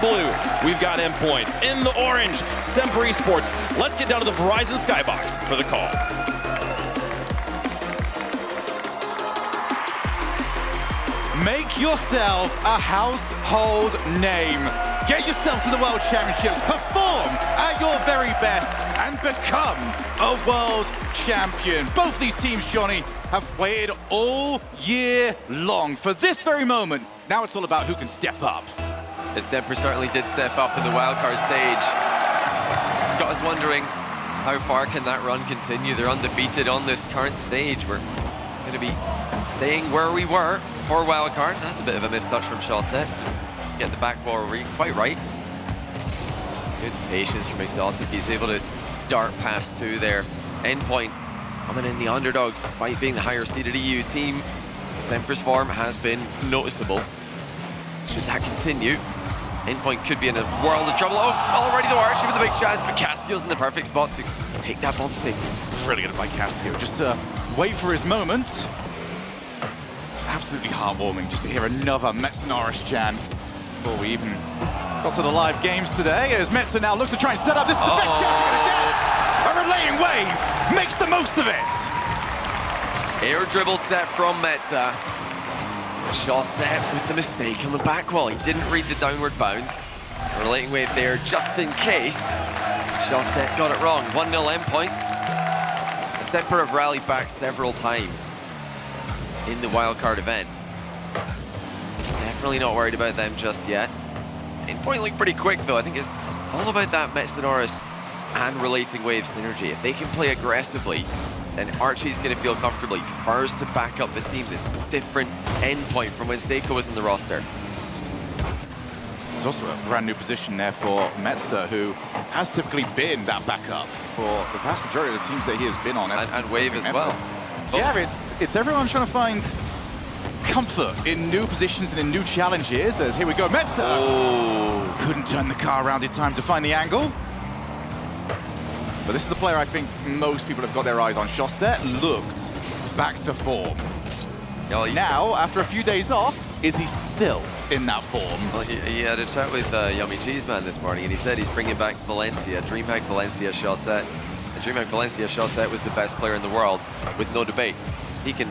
blue, we've got Endpoint. In the orange, Semper Esports. Let's get down to the Verizon Skybox for the call. Make yourself a household name. Get yourself to the World Championships, perform at your very best, and become a world champion. Both these teams, Johnny, have waited all year long for this very moment. Now it's all about who can step up. And Semper certainly did step up in the wildcard stage. It's got us wondering, how far can that run continue? They're undefeated on this current stage. We're going to be staying where we were for wildcard. That's a bit of a mistouch from Shawset. Get the back ball quite right. Good patience from Exalted. He's able to dart past two there. Endpoint coming in the underdogs despite being the higher seeded EU team. Semper's form has been noticeable. Should that continue, Endpoint could be in a world of trouble. Oh, already the Archie with a big chance, but Castillo's in the perfect spot to take that ball safely. Brilliant by Castillo. Just wait for his moment. It's absolutely heartwarming just to hear another Metsonaris chant before we even got to the live games today. As Metza now looks to try and set up. This is the best chance he's going to get. A RelatingWave makes the most of it. Air dribble step from Metza. Shawset with the mistake on the back wall. He didn't read the downward bounce. RelatingWave there just in case. Shawset got it wrong. 1-0 Endpoint. Semper have rallied back several times in the wildcard event. Definitely not worried about them just yet. Endpoint look pretty quick though. I think it's all about that Metsonaris and RelatingWave synergy. If they can play aggressively, then Archie's going to feel comfortable. He prefers to back up the team. This different Endpoint from when Seiko was in the roster. There's also a brand new position there for Metza, who has typically been that backup for the vast majority of the teams that he has been on. And Wave as well. Yeah, it's everyone trying to find comfort in new positions and in new challenges. As here we go, Metza! Oh. Couldn't turn the car around in time to find the angle. But this is the player I think most people have got their eyes on. Shawset looked back to form. Now, after a few days off, is he still in that form? Well, he had a chat with Yummy Cheese Man this morning, and he said he's bringing back Valencia, DreamHack Valencia Shawset. DreamHack Valencia Shawset was the best player in the world, with no debate. He can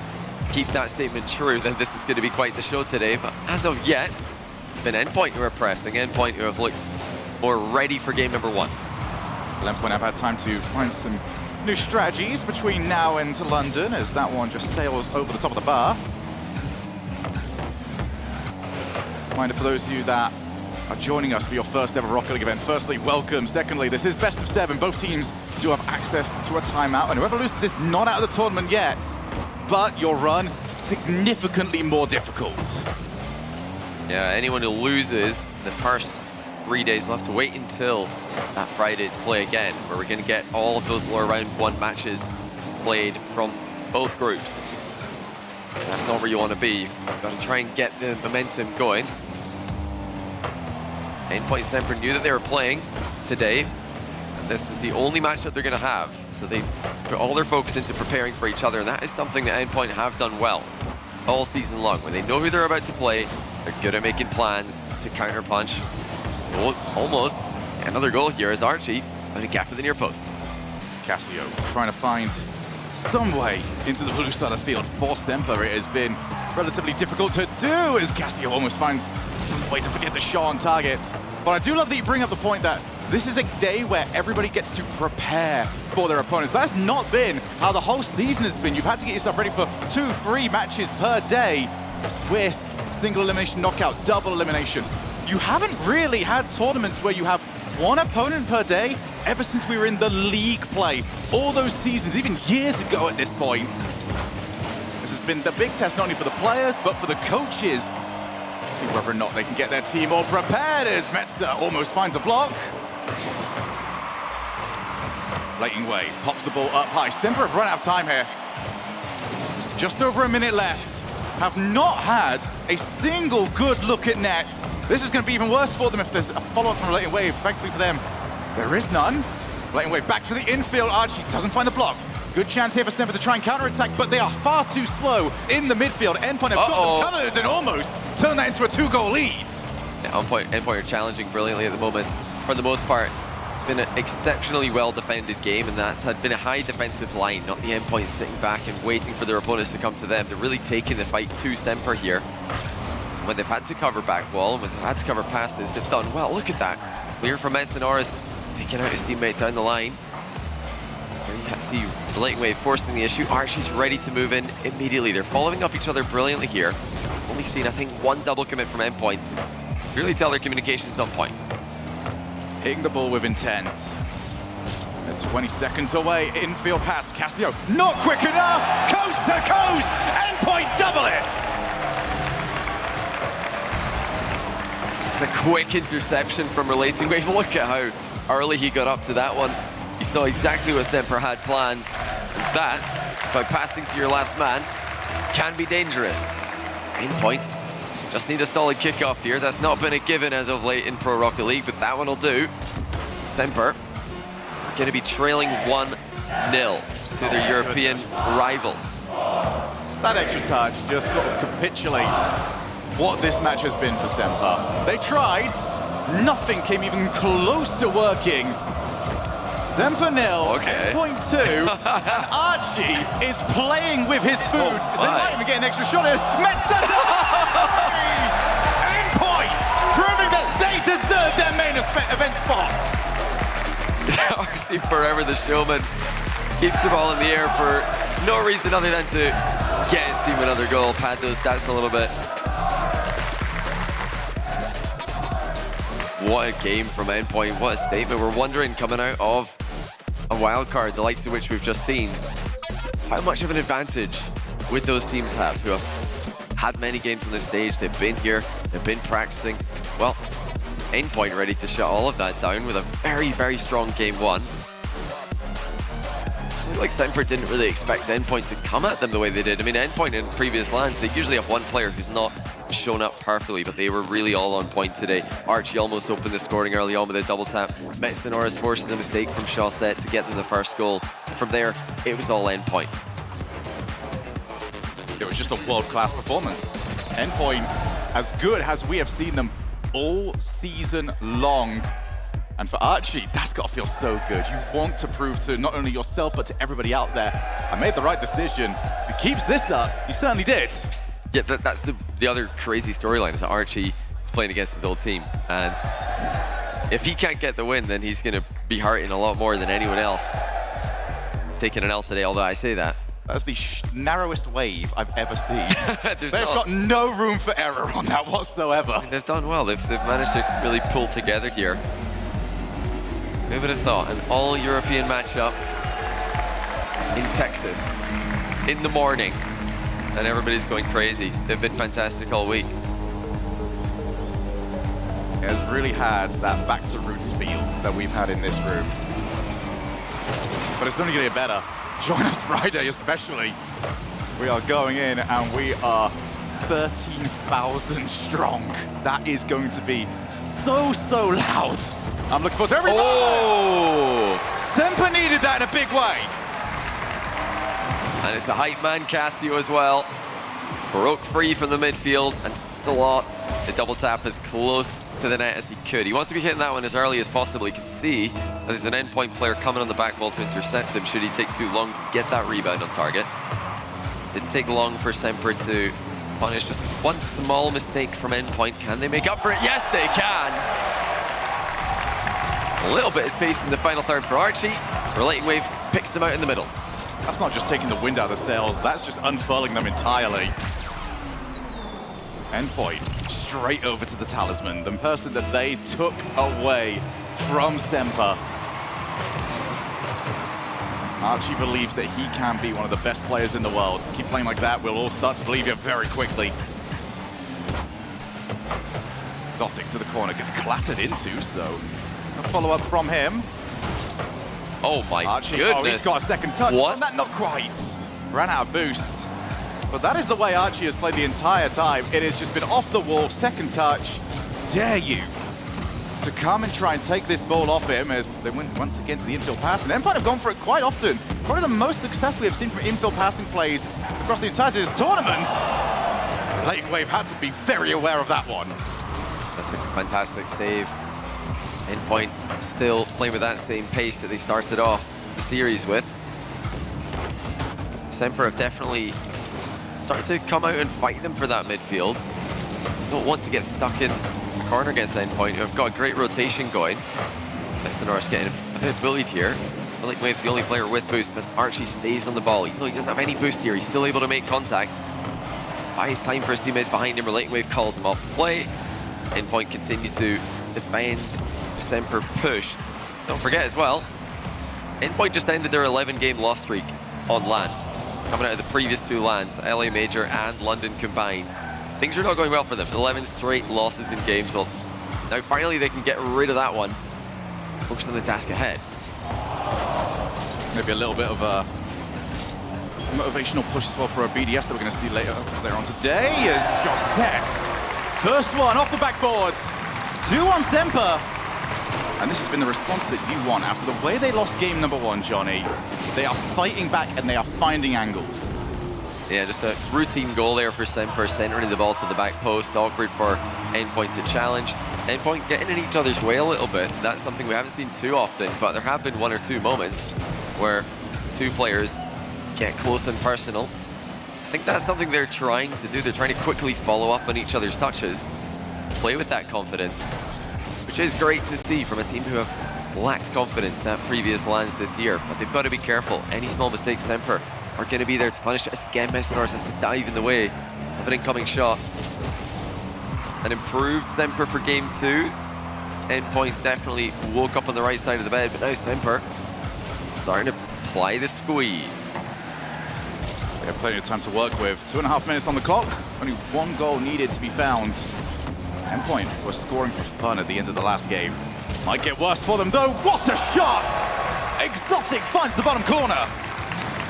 keep that statement true, then this is going to be quite the show today. But as of yet, it's been Endpoint who are pressing, Endpoint who have looked more ready for game number one. Endpoint have had time to find some new strategies between now and London, as that one just sails over the top of the bar. Reminder for those of you that are joining us for your first ever Rocket League event. Firstly, welcome. Secondly, this is best of 7. Both teams do have access to a timeout, and whoever loses this not out of the tournament yet, but your run significantly more difficult. Yeah, anyone who loses the first 3 days, we'll have to wait until that Friday to play again, where we're going to get all of those lower round 1 matches played from both groups. That's not where you want to be. You've got to try and get the momentum going. Endpoint Semper knew that they were playing today, and this is the only match that they're going to have. So they put all their focus into preparing for each other, and that is something that Endpoint have done well all season long. When they know who they're about to play, they're good at making plans to counter-punch. Oh, almost. Another goal here is Archie on a gap in the near post. Castillo trying to find some way into the blue side of the field. For Semper, it has been relatively difficult to do, as Castillo almost finds some way to forget the shot on target. But I do love that you bring up the point that this is a day where everybody gets to prepare for their opponents. That's not been how the whole season has been. You've had to get yourself ready for 2-3 matches per day. Swiss, single elimination knockout, double elimination. You haven't really had tournaments where you have 1 opponent per day ever since we were in the league play. All those seasons, even years ago at this point. This has been the big test not only for the players, but for the coaches. See whether or not they can get their team all prepared, as Metza almost finds a block. RelatingWave pops the ball up high. Semper have run out of time here. Just over a minute left. Have not had a single good look at net. This is going to be even worse for them if there's a follow-up from RelatingWave. Thankfully for them, there is none. RelatingWave back to the infield. Archie doesn't find the block. Good chance here for Semper to try and counter-attack, but they are far too slow in the midfield. Endpoint have got them covered and almost turn that into a 2-goal lead. Endpoint are challenging brilliantly at the moment. For the most part, it's been an exceptionally well-defended game, and that's been a high defensive line, not the Endpoint sitting back and waiting for their opponents to come to them. They're really taking the fight to Semper here. When they've had to cover back wall, and when they've had to cover passes, they've done well. Look at that. Clear from Estenoris, taking out his teammate down the line. Here you see RelatingWave forcing the issue. Archie's ready to move in immediately. They're following up each other brilliantly here. Only seen, I think, one double commit from Endpoint. Really tell their communication's on point. Hitting the ball with intent. They're 20 seconds away. Infield pass. Castillo not quick enough. Coast to coast. Endpoint double it. It's a quick interception from RelatingWave. Look at how early he got up to that one. He saw exactly what Semper had planned. And that is by passing to your last man can be dangerous. Endpoint just need a solid kickoff here. That's not been a given as of late in Pro Rocket League, but that one will do. Semper going to be trailing 1-0 to their European rivals. That extra touch just sort of capitulates what this match has been for Semper. They tried, nothing came even close to working. Semper nil, Endpoint 2, and Archie is playing with his food. They might even get an extra shot at this. Endpoint, proving that they deserve their main event spot. Archie, forever the showman, keeps the ball in the air for no reason other than to get his team another goal, pad those stats a little bit. What a game from Endpoint, what a statement. We're wondering, coming out of a wild card, the likes of which we've just seen, how much of an advantage would those teams have who have had many games on this stage. They've been here, they've been practicing. Well, Endpoint ready to shut all of that down with a very, very strong game one. Just like Semper didn't really expect Endpoint to come at them the way they did. I mean, Endpoint in previous lands, they usually have one player who's not shown up perfectly, but they were really all on point today. Archie almost opened the scoring early on with a double tap. SMPR forces a mistake from Shawset to get them the first goal. And from there, it was all Endpoint. It was just a world-class performance. Endpoint, as good as we have seen them all season long. And for Archie, that's got to feel so good. You want to prove to not only yourself, but to everybody out there, I made the right decision. If he keeps this up, he certainly did. Yeah, that's the other crazy storyline, is that Archie is playing against his old team. And if he can't get the win, then he's going to be hurting a lot more than anyone else taking an L today, although I say that. That's the narrowest wave I've ever seen. They've not got no room for error on that whatsoever. I mean, they've done well. They've managed to really pull together here. Who would have thought an all-European matchup in Texas in the morning, and everybody's going crazy. They've been fantastic all week. It has really had that back to roots feel that we've had in this room. But it's only going to get better. Join us Friday especially. We are going in and we are 13,000 strong. That is going to be so loud. I'm looking forward to everybody. Oh! Semper needed that in a big way. And it's the hype man Castillo as well. Broke free from the midfield and slots the double tap as close to the net as he could. He wants to be hitting that one as early as possible. He can see that there's an Endpoint player coming on the back wall to intercept him should he take too long to get that rebound on target. Didn't take long for Semper to punish just one small mistake from Endpoint. Can they make up for it? Yes, they can. A little bit of space in the final third for Archie. RelatingWave picks them out in the middle. That's not just taking the wind out of the sails, that's just unfurling them entirely. Endpoint straight over to the talisman, the person that they took away from Semper. Archie believes that he can be one of the best players in the world. Keep playing like that, we'll all start to believe it very quickly. Exotic to the corner, gets clattered into, so a follow-up from him. Oh my Archie, goodness. oh, he's got a second touch. What? And that not quite. Ran out of boost. But that is the way Archie has played the entire time. It has just been off the wall, second touch. Dare you to come and try and take this ball off him as they went once again to the infield pass. And Endpoint have gone for it quite often. Probably the most success we have seen from infield passing plays across the entire tournament. RelatingWave had to be very aware of that one. That's a fantastic save. Endpoint still playing with that same pace that they started off the series with. Semper have definitely started to come out and fight them for that midfield. Don't want to get stuck in the corner against Endpoint, who have got a great rotation going. Norris getting a bit bullied here. RelatingWave's the only player with boost, but Archie stays on the ball. Even though he doesn't have any boost here, he's still able to make contact. Buys time for his teammates behind him. RelatingWave calls him off the play. Endpoint continue to defend the Semper push. Don't forget as well, Endpoint just ended their 11-game loss streak on LAN. Coming out of the previous 2 LANs, LA Major and London combined. Things are not going well for them. 11 straight losses in games. Well, now finally they can get rid of that one. Focus on the task ahead. Maybe a little bit of a motivational push as well for a BDS that we're going to see later on today is Josette. First one off the backboard. 2 on Semper. And this has been the response that you want after the way they lost game number 1, Johnny. They are fighting back and they are finding angles. Yeah, just a routine goal there for Semper, centering the ball to the back post. Awkward for Endpoint to challenge. Endpoint getting in each other's way a little bit. That's something we haven't seen too often, but there have been 1 or 2 moments where 2 players get close and personal. I think that's something they're trying to do. They're trying to quickly follow up on each other's touches, play with that confidence, which is great to see from a team who have lacked confidence at previous LANs this year. But they've got to be careful. Any small mistakes, Semper are going to be there to punish it. Again, Messinors has to dive in the way of an incoming shot. An improved Semper for game 2. Endpoint definitely woke up on the right side of the bed, but now Semper starting to apply the squeeze. They have plenty of time to work with. 2.5 minutes on the clock. Only 1 goal needed to be found. Endpoint was scoring for fun at the end of the last game. Might get worse for them though. What a shot! Exotic finds the bottom corner.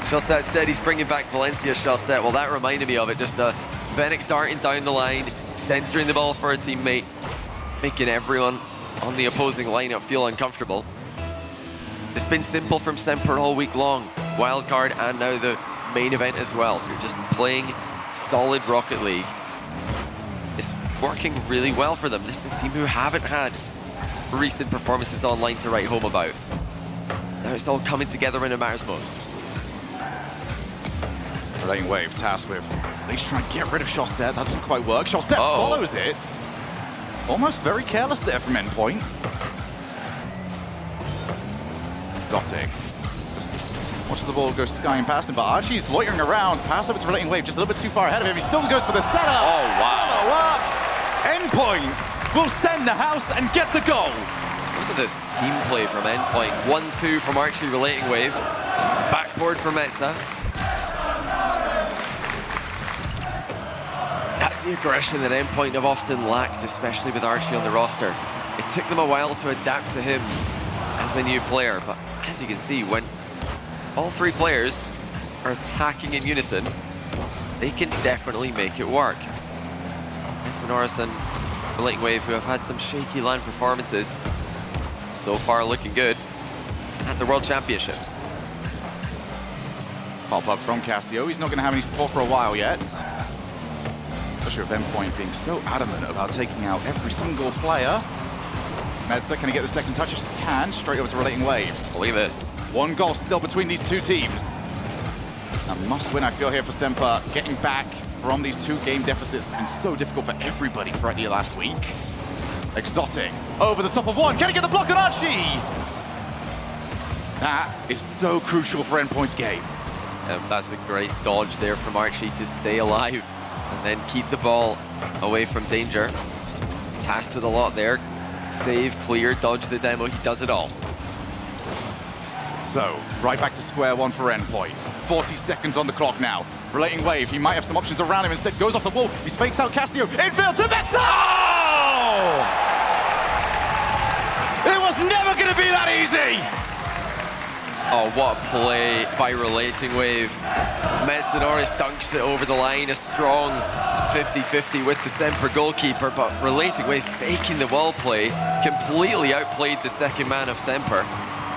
Josette said he's bringing back Valencia Josette. Well, that reminded me of it. Just a Fennec darting down the line, centering the ball for a teammate, making everyone on the opposing lineup feel uncomfortable. It's been simple from Semper all week long. Wildcard and now the main event as well. They're just playing solid Rocket League. It's working really well for them. This is a team who haven't had recent performances online to write home about. Now it's all coming together when it matters most. RelatingWave tasked with at least trying to get rid of Josette. That doesn't quite work. Josette follows it. Almost very careless there from Endpoint. Exotic. Just watches the ball go skying past him, but Archie's loitering around. Pass over to RelatingWave, just a little bit too far ahead of him. He still goes for the setup. Oh, wow. Follow up. Endpoint will send the house and get the goal. Look at this team play from Endpoint. 1-2 from Archie RelatingWave. Backboard for Metza. That's the aggression that Endpoint have often lacked, especially with Archie on the roster. It took them a while to adapt to him as a new player, but as you can see, when all 3 players are attacking in unison, they can definitely make it work. Messinors and RelatingWave, who have had some shaky LAN performances, so far looking good at the World Championship. Pop up from Castillo. He's not going to have any support for a while yet. Especially with Endpoint being so adamant about taking out every single player. Metza, can he get the second touch? Yes, he can. Straight over to RelatingWave. Believe this. 1 goal still between these 2 teams. A must win, I feel, here for Semper. Getting back from these 2-game deficits has been so difficult for everybody throughout the last week. Exotic over the top of 1. Can he get the block on Archie? That is so crucial for Endpoint's game. That's a great dodge there from Archie to stay alive and then keep the ball away from danger. Tasked with a lot there. Save, clear, dodge the demo. He does it all. So, right back to square 1 for Endpoint. 40 seconds on the clock now. RelatingWave, he might have some options around him. Instead, goes off the wall. He fakes out Castillo. Infield to Metza! Oh! It was never going to be that easy! Oh, what a play by RelatingWave. Messinors dunks it over the line. A strong 50-50 with the Semper goalkeeper, but RelatingWave faking the wall play, completely outplayed the second man of Semper.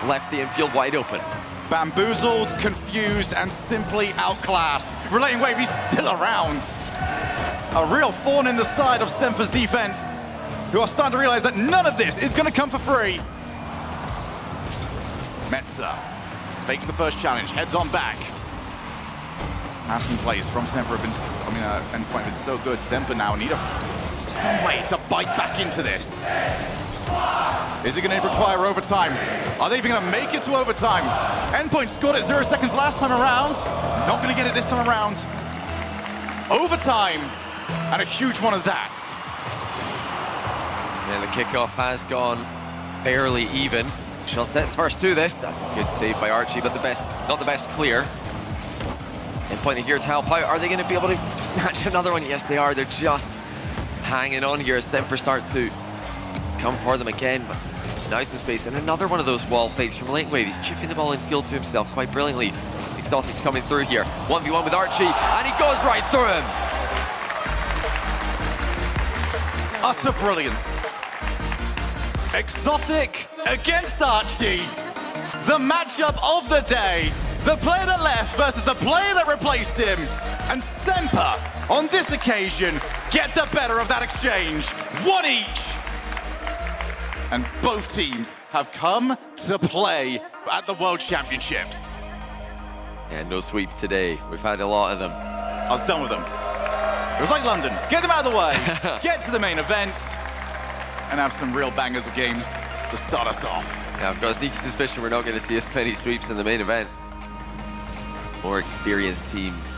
Left the infield wide open. Bamboozled, confused, and simply outclassed. RelatingWave, he's still around. A real thorn in the side of Semper's defense. who are starting to realize that none of this is going to come for free. Metzer fakes the first challenge, heads on back. Passing plays from Semper have been, Endpoint have been so good. Semper now need some way to bite back into this. Is it going to require overtime? Are they even going to make it to overtime? Endpoint scored it 0 seconds last time around. Not going to get it this time around. Overtime, and a huge one of that. Yeah, the kickoff has gone fairly even. Shellset's first to this. That's a good save by Archie, but not the best clear. Endpoint here to help out. Are they going to be able to snatch another one? Yes, they are. They're just hanging on here as Semper start to come for them again. But nice in space, and another one of those wall fakes from RelatingWave. He's chipping the ball in field to himself quite brilliantly. Exotic's coming through here. 1v1 with Archie, and he goes right through him. Utter brilliance. Exotic against Archie. The matchup of the day. The player that left versus the player that replaced him. And Semper, on this occasion, get the better of that exchange. One each. And both teams have come to play at the World Championships. And no sweep today. We've had a lot of them. I was done with them. It was like London. Get them out of the way. Get to the main event. And have some real bangers of games to start us off. Yeah, I've got a sneaky suspicion we're not going to see as many sweeps in the main event. More experienced teams.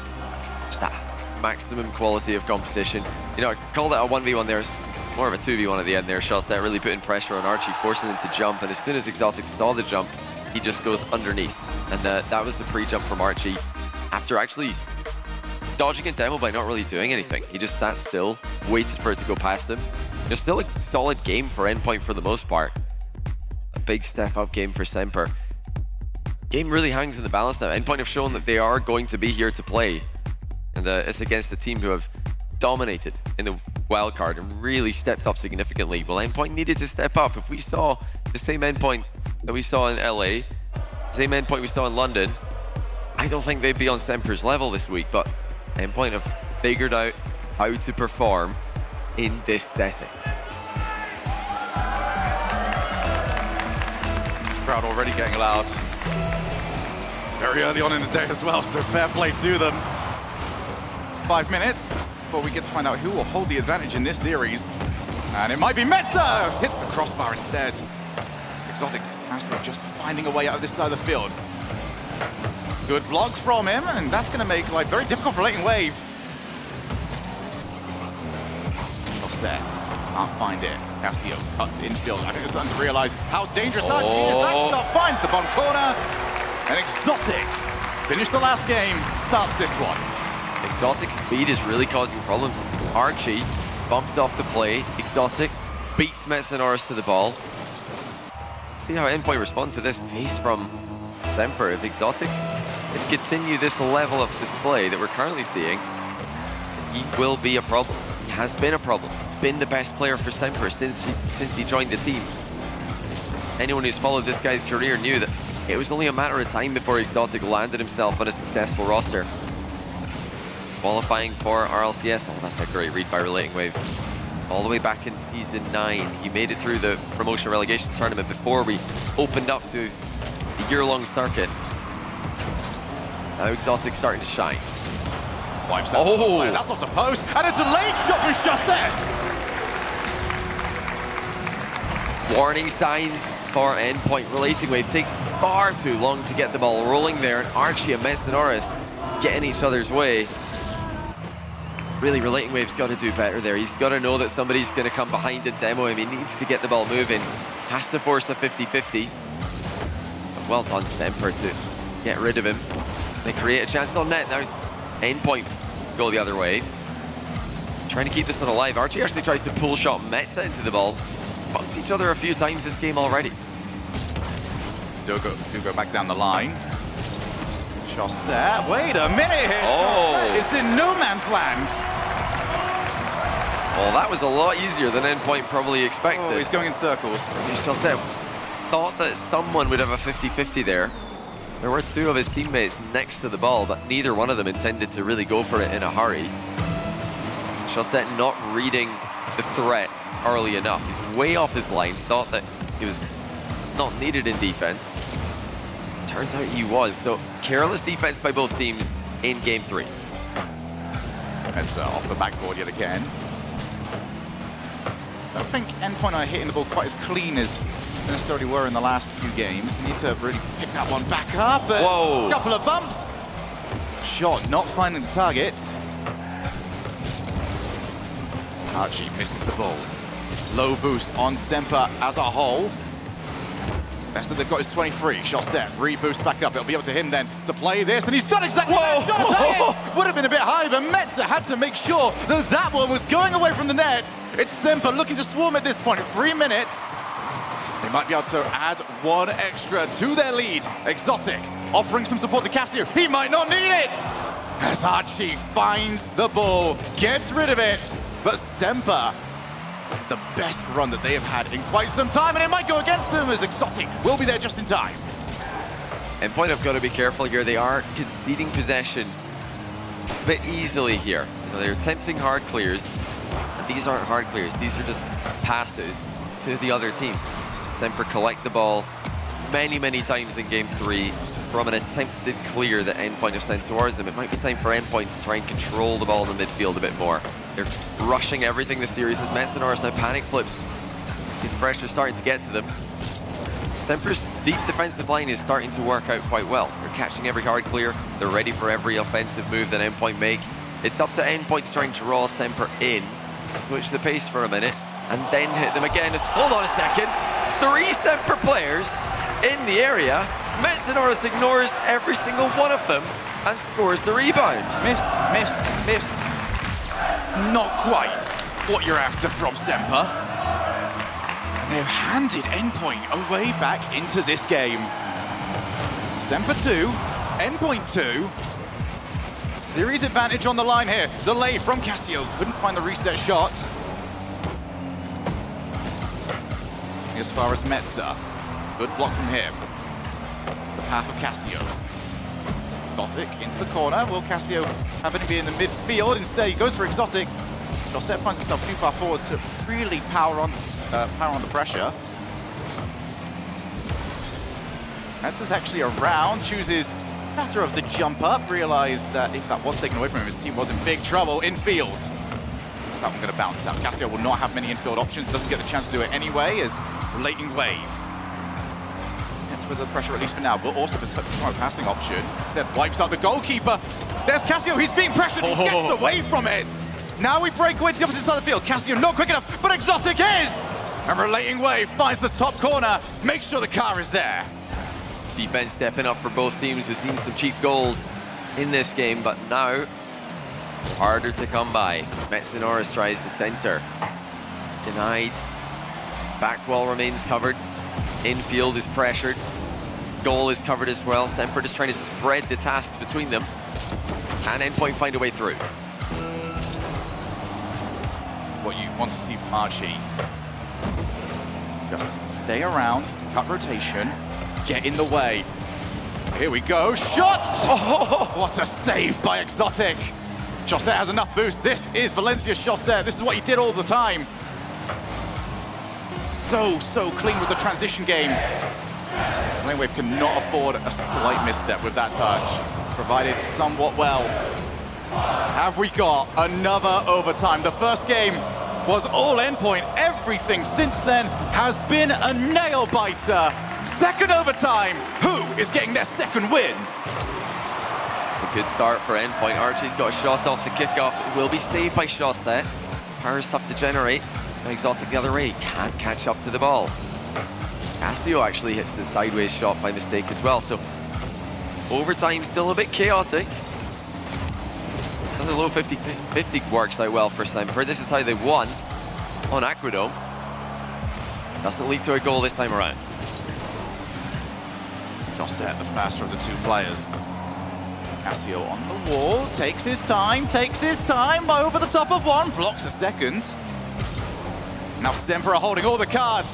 Just that maximum quality of competition. You know, I called it a 1v1 there. It's more of a 2v1 at the end there. Shellset really putting pressure on Archie, forcing him to jump. And as soon as Exotic saw the jump, he just goes underneath. And that was the pre-jump from Archie. After actually dodging a demo by not really doing anything. He just sat still, waited for it to go past him. It's still a solid game for Endpoint for the most part. A big step up game for Semper. Game really hangs in the balance now. Endpoint have shown that they are going to be here to play. And it's against a team who have dominated in the wildcard and really stepped up significantly. Well, Endpoint needed to step up. If we saw the same Endpoint that we saw in LA, same Endpoint we saw in London, I don't think they'd be on Semper's level this week, but Endpoint have figured out how to perform in this setting. This crowd already getting loud. It's very early on in the day as well, so fair play to them. 5 minutes before we get to find out who will hold the advantage in this series. And it might be Metzer! Hits the crossbar instead. Exotic Catastrophe just finding a way out of this side of the field. Good block from him, and that's going to make life very difficult for RelatingWave. Set. Can't find it. Casio cuts infield. I think they're starting to realize how dangerous Archie is. That stuff finds the bottom corner. And Exotic finish the last game, starts this one. Exotic speed is really causing problems. Archie bumped off the play. Exotic beats Metsonoris to the ball. See how Endpoint respond to this pace from Semper. If Exotic can continue this level of display that we're currently seeing, he will be a problem. He has been a problem. He's been the best player for Semper since he joined the team. Anyone who's followed this guy's career knew that it was only a matter of time before Exotic landed himself on a successful roster. Qualifying for RLCS. Oh, that's a great read by RelatingWave. All the way back in Season 9. He made it through the promotion relegation tournament before we opened up to the year-long circuit. Now Exotic's starting to shine. Wipes that. Oh, that's off the post. And a delayed shot from Shellset. Warning signs for Endpoint. RelatingWave takes far too long to get the ball rolling there, and Archie and Metsonoris getting each other's way. Really, RelatingWave's got to do better there. He's got to know that somebody's going to come behind and demo him. He needs to get the ball moving. Has to force a 50-50. But well done, Semper, to get rid of him. They create a chance on net. Now, Endpoint go the other way. Trying to keep this one alive. Archie actually tries to pull shot Metza into the ball. Bumped each other a few times this game already. Do go back down the line. Shellset. Wait a minute here. Oh. It's in no man's land. Well, that was a lot easier than Endpoint probably expected. Oh, he's going in circles. Shellset thought that someone would have a 50-50 there. There were two of his teammates next to the ball, but neither one of them intended to really go for it in a hurry. Shellset not reading the threat early enough. He's way off his line, thought that he was not needed in defense. Turns out he was, so careless defense by both teams in game 3. It's off the backboard yet again. I don't think Endpoint are hitting the ball quite as clean as they necessarily were in the last few games. Need to really pick that one back up. Whoa! A couple of bumps. Shot not finding the target. Archie misses the ball. Low boost on Semper as a whole. Best that they've got is 23. Shot set, reboost back up. It'll be up to him then to play this, and he's done exactly that. Shot would have been a bit high, but Metzer had to make sure that that one was going away from the net. It's Semper looking to swarm at this point at 3 minutes. They might be able to add one extra to their lead. Exotic offering some support to Casio. He might not need it. As Archie finds the ball, gets rid of it, but Semper, this is the best run that they have had in quite some time, and it might go against them as Exotic will be there just in time. Endpoint have got to be careful here. They are conceding possession a bit easily here. You know, they're attempting hard clears. And these aren't hard clears. These are just passes to the other team. Semper collect the ball many, many times in game 3 from an attempted clear that Endpoint have sent towards them. It might be time for Endpoint to try and control the ball in the midfield a bit more. They're rushing everything this series as Messenoris now panic flips. See the pressure starting to get to them. Semper's deep defensive line is starting to work out quite well. They're catching every hard clear. They're ready for every offensive move that Endpoint make. It's up to Endpoint to try and draw Semper in, switch the pace for a minute, and then hit them again. Hold on a second. 3 Semper players in the area. Messenoris ignores every single one of them and scores the rebound. Miss, miss, miss. Not quite what you're after from Semper. And they've handed Endpoint a way back into this game. Semper 2, Endpoint 2. Series advantage on the line here. Delay from Casio. Couldn't find the reset shot. As far as Metzer. Good block from him. The path of Casio. Exotic into the corner. Will Casio have it be in the midfield? Instead, he goes for Exotic. Josette finds himself too far forward to really power on the pressure. Metzer's actually around, chooses matter of the jump up, realized that if that was taken away from him, his team was in big trouble infield. Is that one going to bounce out? Casio will not have many infield options, doesn't get the chance to do it anyway, as RelatingWave gets with the pressure at least for now, but also the passing option. Instead wipes out the goalkeeper. There's Casio, he's being pressured, he gets away from it. Now we break away to the opposite side of the field. Casio not quick enough, but Exotic is! And RelatingWave finds the top corner, makes sure the car is there. Defense stepping up for both teams. We've seen some cheap goals in this game, but now harder to come by. Messenoris tries to center. Denied. Back wall remains covered. Infield is pressured. Goal is covered as well. Semper just trying to spread the tasks between them. And Endpoint find a way through. What you want to see from Archie. Just stay around, cut rotation, get in the way. Here we go, shot! Oh, what a save by Exotic. Josette has enough boost. This is Valencia's Josette. This is what he did all the time. So clean with the transition game. RelatingWave cannot afford a slight misstep with that touch. Provided somewhat well. Have we got another overtime? The first game was all Endpoint. Everything since then has been a nail-biter. Second overtime. Who is getting their second win? It's a good start for Endpoint. Archie's got a shot off the kickoff. It will be saved by Josette. Power's tough to generate. Exotic the other way. Can't catch up to the ball. Casio actually hits the sideways shot by mistake as well. So overtime still a bit chaotic. The low 50-50 works out well for Semper. This is how they won on Aquadome. Doesn't lead to a goal this time around. Josette, the faster of the two players. Casio on the wall, takes his time, over the top of one, blocks a second. Now Semper are holding all the cards.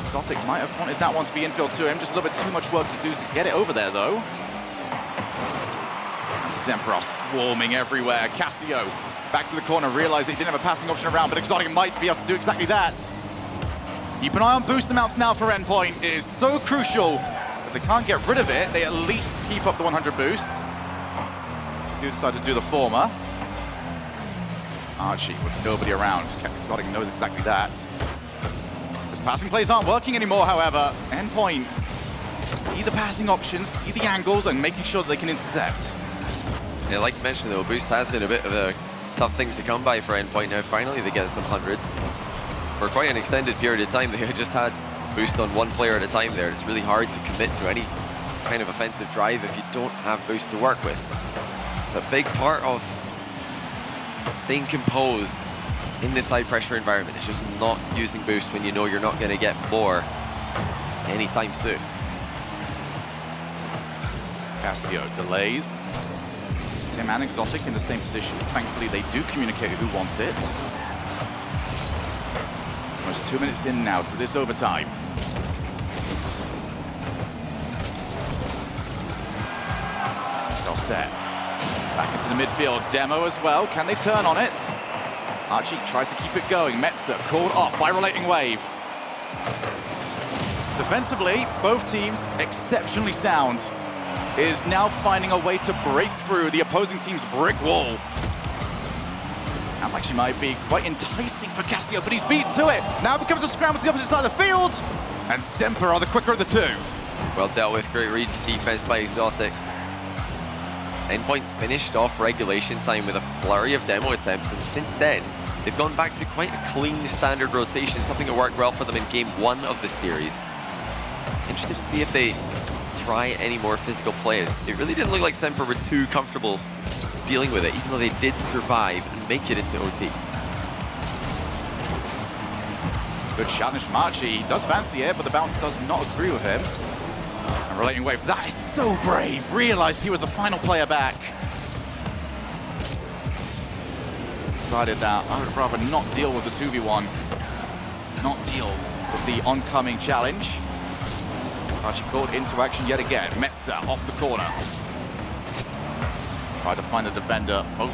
Exotic might have wanted that one to be infield to him, just a little bit too much work to do to get it over there though. Semper are swarming everywhere. Casio Back to the corner, realized he didn't have a passing option around, but Exotic might be able to do exactly that. Keep an eye on boost amounts now for Endpoint. It is so crucial. If they can't get rid of it, they at least keep up the 100 boost. Do decide to do the former. Archie with nobody around. Exotic knows exactly that. His passing plays aren't working anymore, however. Endpoint see the passing options, see the angles, and making sure that they can intercept. Yeah, like you mentioned though, boost has been a bit of a tough thing to come by for Endpoint now. Finally they get some hundreds. For quite an extended period of time, they just had boost on one player at a time there. It's really hard to commit to any kind of offensive drive if you don't have boost to work with. It's a big part of staying composed in this high pressure environment. It's just not using boost when you know you're not going to get more anytime soon. Castillo delays. Tim and Exotic in the same position. Thankfully, they do communicate who wants it. Almost 2 minutes in now to this overtime. Well set. Back into the midfield. Demo as well. Can they turn on it? Archie tries to keep it going. Metzer called off by RelatingWave. Defensively, both teams exceptionally sound. Is now finding a way to break through the opposing team's brick wall. That actually might be quite enticing for Castillo, but he's beat to it. Now it becomes a scramble to the opposite side of the field. And Semper are the quicker of the two. Well dealt with, great read defense by Exotic. Endpoint finished off regulation time with a flurry of demo attempts, and since then, they've gone back to quite a clean standard rotation, something that worked well for them in game 1 of the series. Interested to see if they try any more physical plays. It really didn't look like Semper were too comfortable dealing with it, even though they did survive and make it into OT. Good challenge from Archie. He does fancy it, but the bounce does not agree with him. And RelatingWave, that is so brave. Realized he was the final player back. Decided that I would rather not deal with the 2v1. Not deal with the oncoming challenge. Archie called into action yet again. Metzer off the corner. Tried to find the defender. Both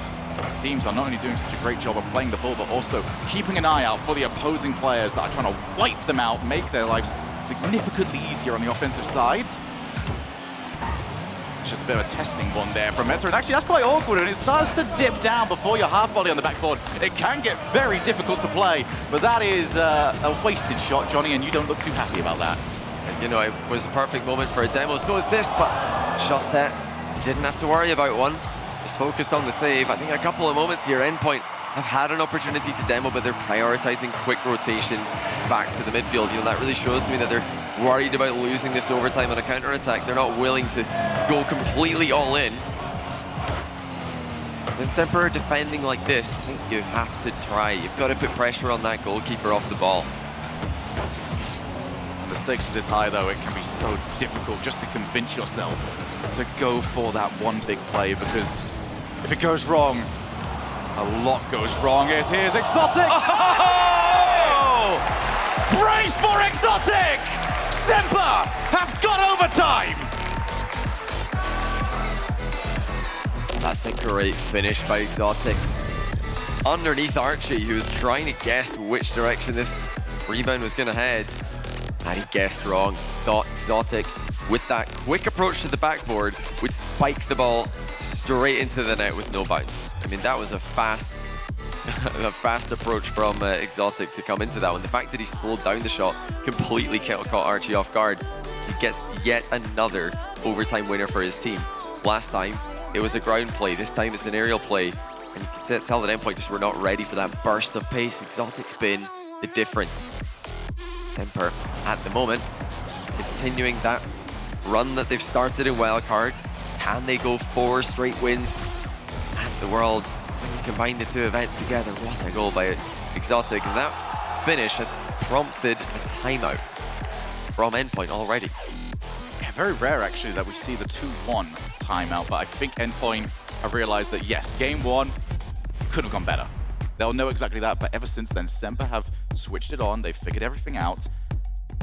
teams are not only doing such a great job of playing the ball, but also keeping an eye out for the opposing players that are trying to wipe them out, make their lives significantly easier on the offensive side. It's just a bit of a testing one there from Metzer. And actually, that's quite awkward, and it starts to dip down before your half volley on the backboard. It can get very difficult to play, but that is a wasted shot, Johnny, and you don't look too happy about that. You know, it was a perfect moment for a demo, so is this, but shot set, didn't have to worry about one. Just focused on the save. I think a couple of moments here, Endpoint have had an opportunity to demo, but they're prioritizing quick rotations back to the midfield. You know, that really shows to me that they're worried about losing this overtime on a counter-attack. They're not willing to go completely all in. When Semper are defending like this, I think you have to try. You've got to put pressure on that goalkeeper off the ball. The stakes are this high, though, it can be so difficult just to convince yourself to go for that one big play, because if it goes wrong, a lot goes wrong. Here's Exotic! Oh! Brace for Exotic! Semper have got overtime! That's a great finish by Exotic. Underneath Archie, who was trying to guess which direction this rebound was going to head. And he guessed wrong. Thought Exotic, with that quick approach to the backboard, would spike the ball straight into the net with no bounce. I mean, that was a fast approach from Exotic to come into that one. The fact that he slowed down the shot completely caught Archie off guard. He gets yet another overtime winner for his team. Last time, it was a ground play. This time, it's an aerial play. And you can tell that Endpoint just were not ready for that burst of pace. Exotic's been the difference. Semper, at the moment, continuing that run that they've started in Wildcard. Can they go 4 straight wins at the Worlds? When you combine the two events together, what a goal by Exotic. And that finish has prompted a timeout from Endpoint already. Yeah, very rare, actually, that we see the 2-1 timeout, but I think Endpoint have realized that, yes, game 1 could have gone better. They'll know exactly that, but ever since then, Semper have switched it on, they've figured everything out.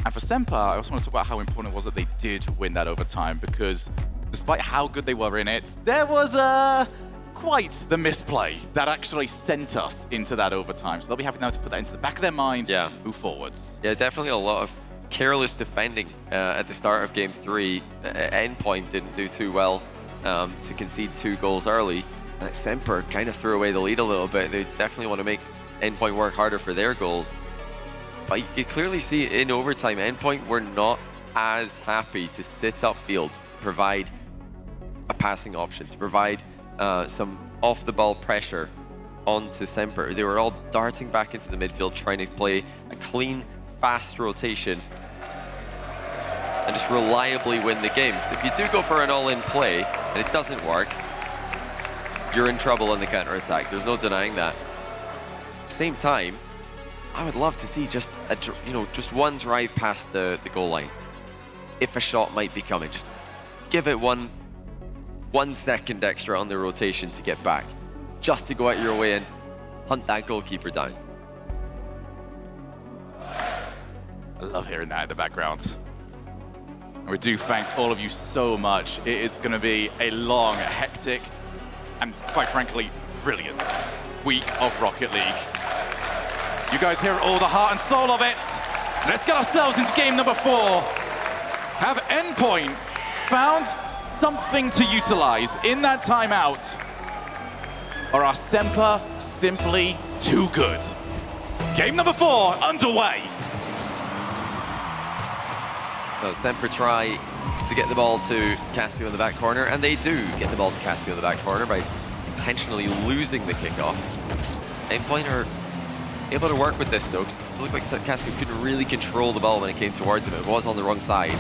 And for Semper, I also want to talk about how important it was that they did win that overtime, because despite how good they were in it, there was quite the misplay that actually sent us into that overtime. So they'll be happy now to put that into the back of their mind, move forwards. Yeah, definitely a lot of careless defending at the start of Game 3. Endpoint didn't do too well to concede 2 goals early. Semper kind of threw away the lead a little bit. They definitely want to make Endpoint work harder for their goals. But you could clearly see in overtime, Endpoint were not as happy to sit upfield, provide a passing option, to provide some off-the-ball pressure onto Semper. They were all darting back into the midfield, trying to play a clean, fast rotation and just reliably win the game. So if you do go for an all-in play and it doesn't work, you're in trouble on the counter-attack. There's no denying that. At the same time, I would love to see just just one drive past the goal line. If a shot might be coming, just give it one second extra on the rotation to get back, just to go out your way and hunt that goalkeeper down. I love hearing that in the background. And we do thank all of you so much. It is going to be a long, hectic, and quite frankly, brilliant week of Rocket League. You guys hear all the heart and soul of it. Let's get ourselves into game number 4. Have Endpoint found something to utilize in that timeout? Or are Semper simply too good? Game number 4 underway. So Semper try to get the ball to Castillo in the back corner, and they do get the ball to Castillo in the back corner by intentionally losing the kickoff. Endpoint are able to work with this though, because it looked like Castillo couldn't really control the ball when it came towards him. It was on the wrong side.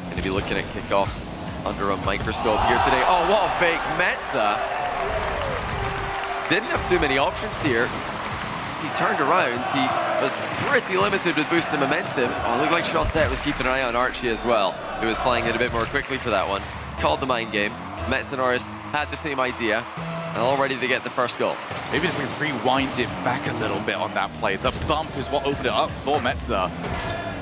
Going to be looking at kickoffs under a microscope here today. Oh, what a fake. Metza didn't have too many options here. As he turned around, he was pretty limited with boosting momentum. Oh, it looked like Chaussette was keeping an eye on Archie as well, who was playing it a bit more quickly for that one. Called the mind game. Metza Norris had the same idea, and all ready to get the first goal. Maybe if we rewind it back a little bit on that play, the bump is what opened it up for Metza,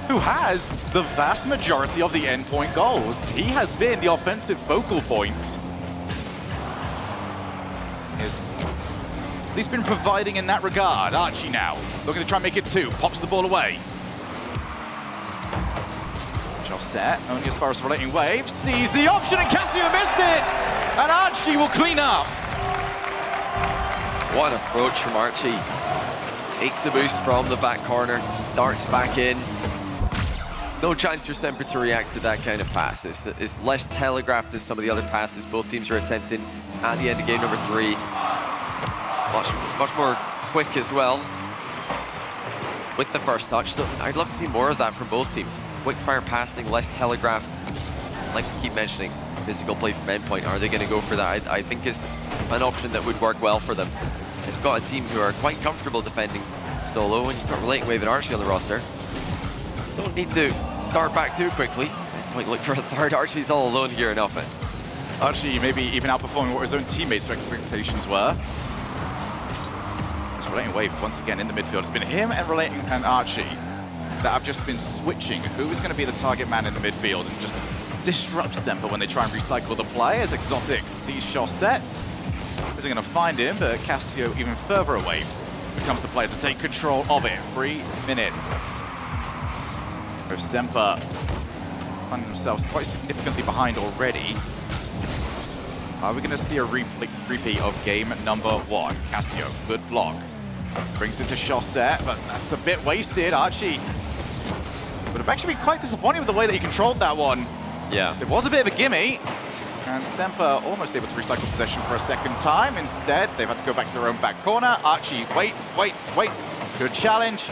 who has the vast majority of the Endpoint goals. He has been the offensive focal point. He's been providing in that regard. Archie now, looking to try and make it 2, pops the ball away. Chaussette, only as far as RelatingWave, sees the option and Castillo missed it! And Archie will clean up. What an approach from Archie. Takes the boost from the back corner, darts back in. No chance for Semper to react to that kind of pass. It's less telegraphed than some of the other passes both teams are attempting at the end of game number 3. Much more quick as well with the first touch. So I'd love to see more of that from both teams. Quick fire passing, less telegraphed. Like we keep mentioning, physical play from Endpoint. Are they going to go for that? I think it's an option that would work well for them. They've got a team who are quite comfortable defending solo, and you've got RelatingWave and Archie on the roster. Don't need to dart back too quickly. Endpoint look for a third. Archie's all alone here in offense. Archie maybe even outperforming what his own teammates' expectations were. RelatingWave once again in the midfield. It's been him and Relating and Archie that have just been switching who is going to be the target man in the midfield and just disrupt Semper when they try and recycle the play. As Exotic sees Chaussette, isn't going to find him, but Castillo even further away becomes the player to take control of it. 3 minutes. So Semper finding themselves quite significantly behind already. Are we going to see a repeat of game number 1? Castillo, good block. Brings it to Chaussette, but that's a bit wasted. Archie would have actually been quite disappointed with the way that he controlled that one. Yeah. It was a bit of a gimme, and Semper almost able to recycle possession for a second time. Instead, they've had to go back to their own back corner. Archie waits. Good challenge.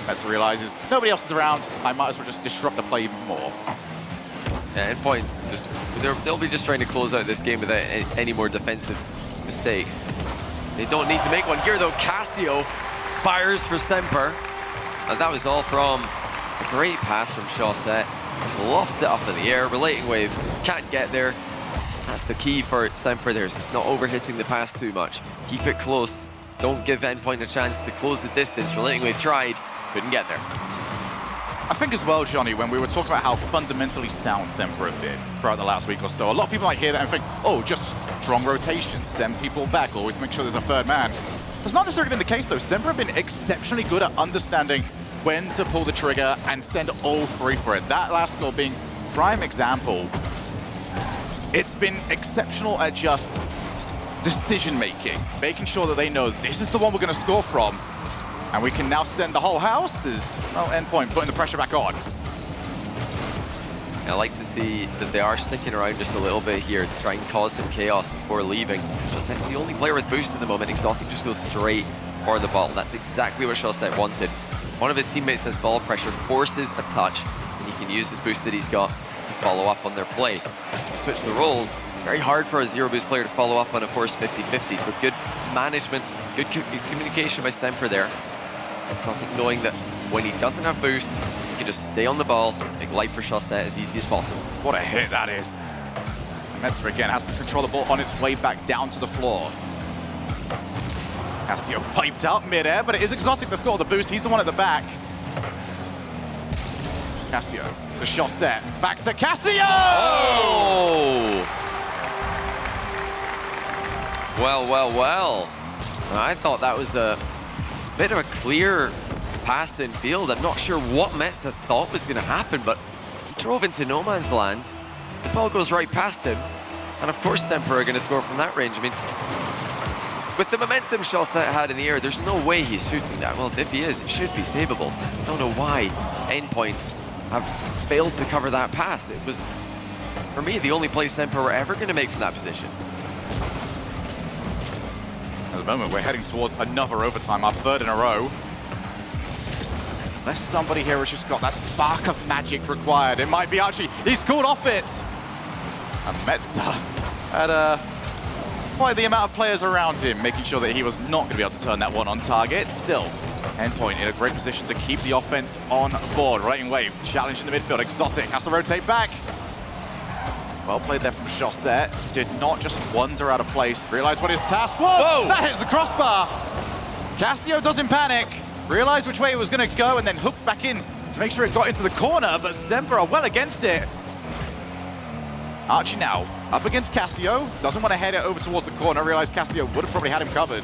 Metza realizes nobody else is around. I might as well just disrupt the play even more. Yeah, Endpoint, they'll be just trying to close out this game without any more defensive mistakes. They don't need to make one here though. Castillo fires for Semper, and that was all from a great pass from Chaussette. Just lofts it up in the air. RelatingWave can't get there. That's the key for Semper there, so it's not overhitting the pass too much. Keep it close. Don't give Endpoint a chance to close the distance. RelatingWave tried, couldn't get there. I think as well, Johnny, when we were talking about how fundamentally sound Semper have been throughout the last week or so, a lot of people might hear that and think, oh, just strong rotations, send people back, always make sure there's a third man. That's not necessarily been the case, though. Semper have been exceptionally good at understanding when to pull the trigger and send all three for it. That last goal being prime example. It's been exceptional at just decision-making, making sure that they know this is the one we're going to score from, and we can now send the whole house as, well, Endpoint putting the pressure back on. I like to see that they are sticking around just a little bit here to try and cause some chaos before leaving. Shawset's the only player with boost at the moment. Exotic just goes straight for the ball. That's exactly what Shawset wanted. One of his teammates has ball pressure, forces a touch, and he can use his boost that he's got to follow up on their play. If you switch the roles, it's very hard for a zero boost player to follow up on a forced 50-50, so good management, good communication by Semper there. Exotic knowing that when he doesn't have boost, he can just stay on the ball, make life for Shawset as easy as possible. What a hit that is. Metzer again has to control the ball on its way back down to the floor. Castillo piped out mid-air, but it is Exotic that scored the boost. He's the one at the back. Castillo, the Shawset, back to Castillo! Oh! Well, well, well. I thought that was a bit of a clear pass in field. I'm not sure what Metza thought was going to happen, but he drove into no man's land. The ball goes right past him, and of course Semper are going to score from that range. I mean, with the momentum Shawset had in the air, there's no way he's shooting that. Well, if he is, it should be saveable. So I don't know why Endpoint have failed to cover that pass. It was, for me, the only play Semper were ever going to make from that position. At the moment, we're heading towards another overtime, our third in a row. Unless somebody here has just got that spark of magic required. It might be Archie. He's called off it. And Metza had quite the amount of players around him, making sure that he was not going to be able to turn that one on target. Still, Endpoint in a great position to keep the offense on board. RelatingWave challenge in the midfield. Exotic has to rotate back. Well played there from Shawset. Did not just wander out of place. Realized what his task was. Whoa! That hits the crossbar. Castillo doesn't panic. Realized which way it was going to go and then hooked back in to make sure it got into the corner, but Semper are well against it. Archie now up against Castillo. Doesn't want to head it over towards the corner. Realized Castillo would have probably had him covered.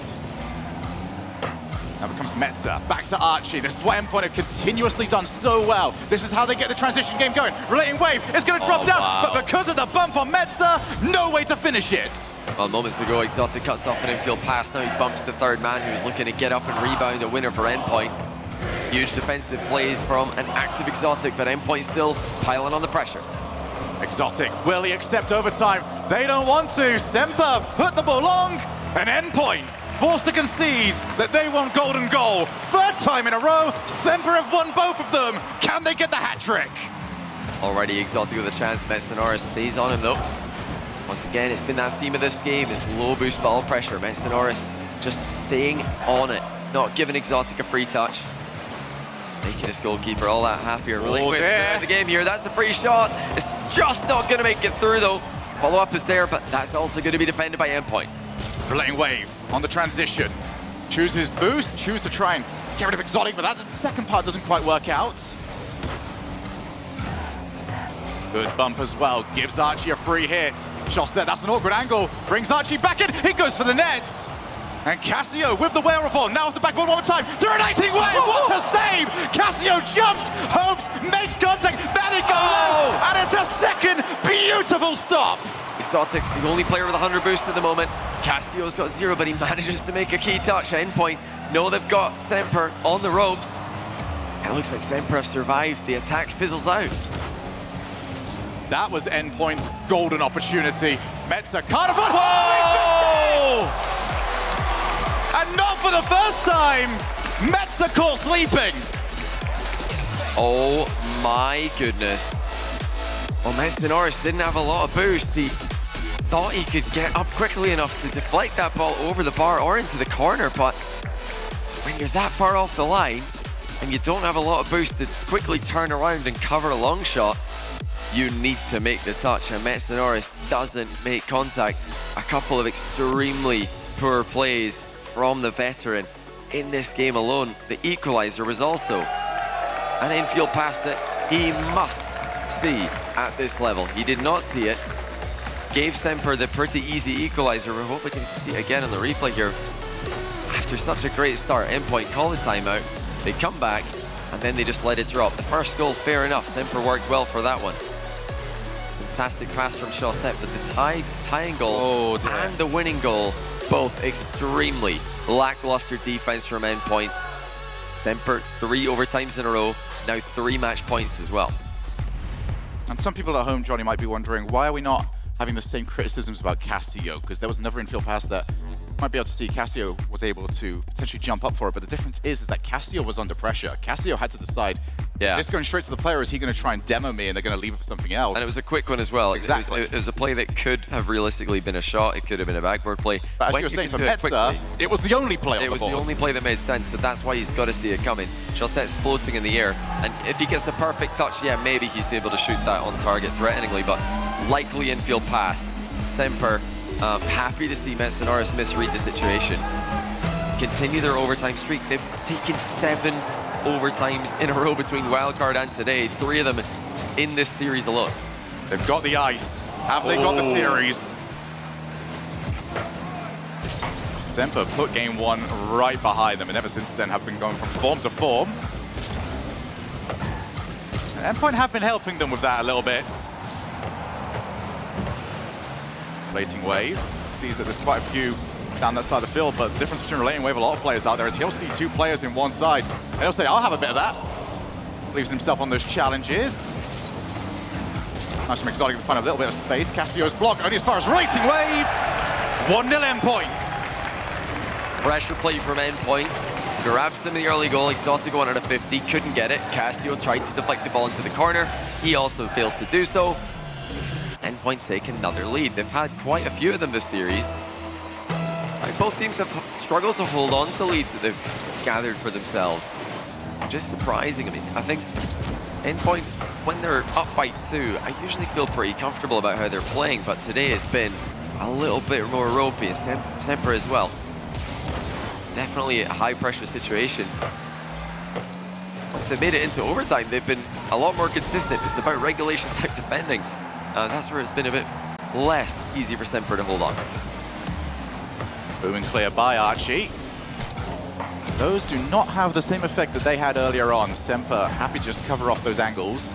Now becomes Metza. Back to Archie. This is what Endpoint have continuously done so well. This is how they get the transition game going. RelatingWave is going to drop down, but because of the bump on Metza, no way to finish it. Well, moments ago, Exotic cuts off an infield pass. Now he bumps the third man who's looking to get up and rebound a winner for Endpoint. Huge defensive plays from an active Exotic, but Endpoint still piling on the pressure. Exotic, will he accept overtime? They don't want to. Semper put the ball long, and Endpoint forced to concede that they want golden goal. Third time in a row, Semper have won both of them. Can they get the hat trick? Already Exotic with a chance. Metzenora stays on him though. Once again, it's been that theme of this game, this low boost ball pressure. Metzenora just staying on it, not giving Exotic a free touch. Making his goalkeeper all that happier. RelatingWave the game here. That's a free shot. It's just not going to make it through though. Follow-up is there, but that's also going to be defended by Endpoint. RelatingWave on the transition. Chooses boost, choose to try and get rid of Exotic, but that second part doesn't quite work out. Good bump as well, gives Archie a free hit. Shawset, that's an awkward angle, brings Archie back in, he goes for the net. And Castillo with the wherewithal, now off the back one more time, to RelatingWave, what a save! Castillo jumps, hopes, makes contact, then it goes low, and it's a second beautiful stop. Exotic's the only player with 100 boost at the moment. Castillo's got 0, but he manages to make a key touch. Endpoint know they've got Semper on the ropes. It looks like Semper have survived. The attack fizzles out. That was Endpoint's golden opportunity. Metza can't afford. Whoa! And not for the first time. Metza caught sleeping. Oh my goodness. Well, Metzenora didn't have a lot of boost. He thought he could get up quickly enough to deflect that ball over the bar or into the corner, but when you're that far off the line and you don't have a lot of boost to quickly turn around and cover a long shot, you need to make the touch, and Metzenora doesn't make contact. A couple of extremely poor plays from the veteran in this game alone. The equalizer was also an infield pass that he must see at this level. He did not see it. Gave Semper the pretty easy equalizer. We're hopefully going to see it again on the replay here. After such a great start, Endpoint call the timeout. They come back, and then they just let it drop. The first goal, fair enough. Semper worked well for that one. Fantastic pass from Chaussette, but the tying goal and the winning goal, both extremely lackluster defense from Endpoint. Semper 3 overtimes in a row, now 3 match points as well. And some people at home, Johnny, might be wondering, why are we not having the same criticisms about Castillo? Because there was another infield pass that might be able to see Castillo was able to potentially jump up for it, but the difference is that Castillo was under pressure. Castillo had to decide, is this going straight to the player, or is he going to try and demo me and they're going to leave it for something else? And it was a quick one as well. Exactly. It was a play that could have realistically been a shot. It could have been a backboard play. But as you were saying, for Metza, it was the only play on the board. It was the only play that made sense, so that's why he's got to see it coming. Chaussette's floating in the air, and if he gets the perfect touch, yeah, maybe he's able to shoot that on target threateningly, but likely infield pass. Semper, happy to see Metz misread the situation. Continue their overtime streak. They've taken 7 overtimes in a row between wildcard and today. 3 of them in this series alone. They've got the ice. Have they got the series? Semper put game 1 right behind them, and ever since then have been going from form to form. And Endpoint have been helping them with that a little bit. RelatingWave sees that there's quite a few down that side of the field, but the difference between RelatingWave, a lot of players out there, is he'll see 2 players in one side, and he'll say, I'll have a bit of that. Leaves himself on those challenges. Nice from Exotic to find a little bit of space. Castillo's block only as far as RelatingWave. 1-0 Endpoint. Pressure play from Endpoint. Grabs them in the early goal. Exotic wanted a 50, couldn't get it. Castillo tried to deflect the ball into the corner. He also fails to do so. Endpoint take another lead. They've had quite a few of them this series. Both teams have struggled to hold on to leads that they've gathered for themselves. Just surprising. I mean, I think Endpoint, when they're up by 2, I usually feel pretty comfortable about how they're playing, but today it's been a little bit more ropey, and Semper as well. Definitely a high-pressure situation. Once they've made it into overtime, they've been a lot more consistent. It's about regulation-type defending. That's where it's been a bit less easy for Semper to hold on. Booming clear by Archie. Those do not have the same effect that they had earlier on. Semper happy to just cover off those angles.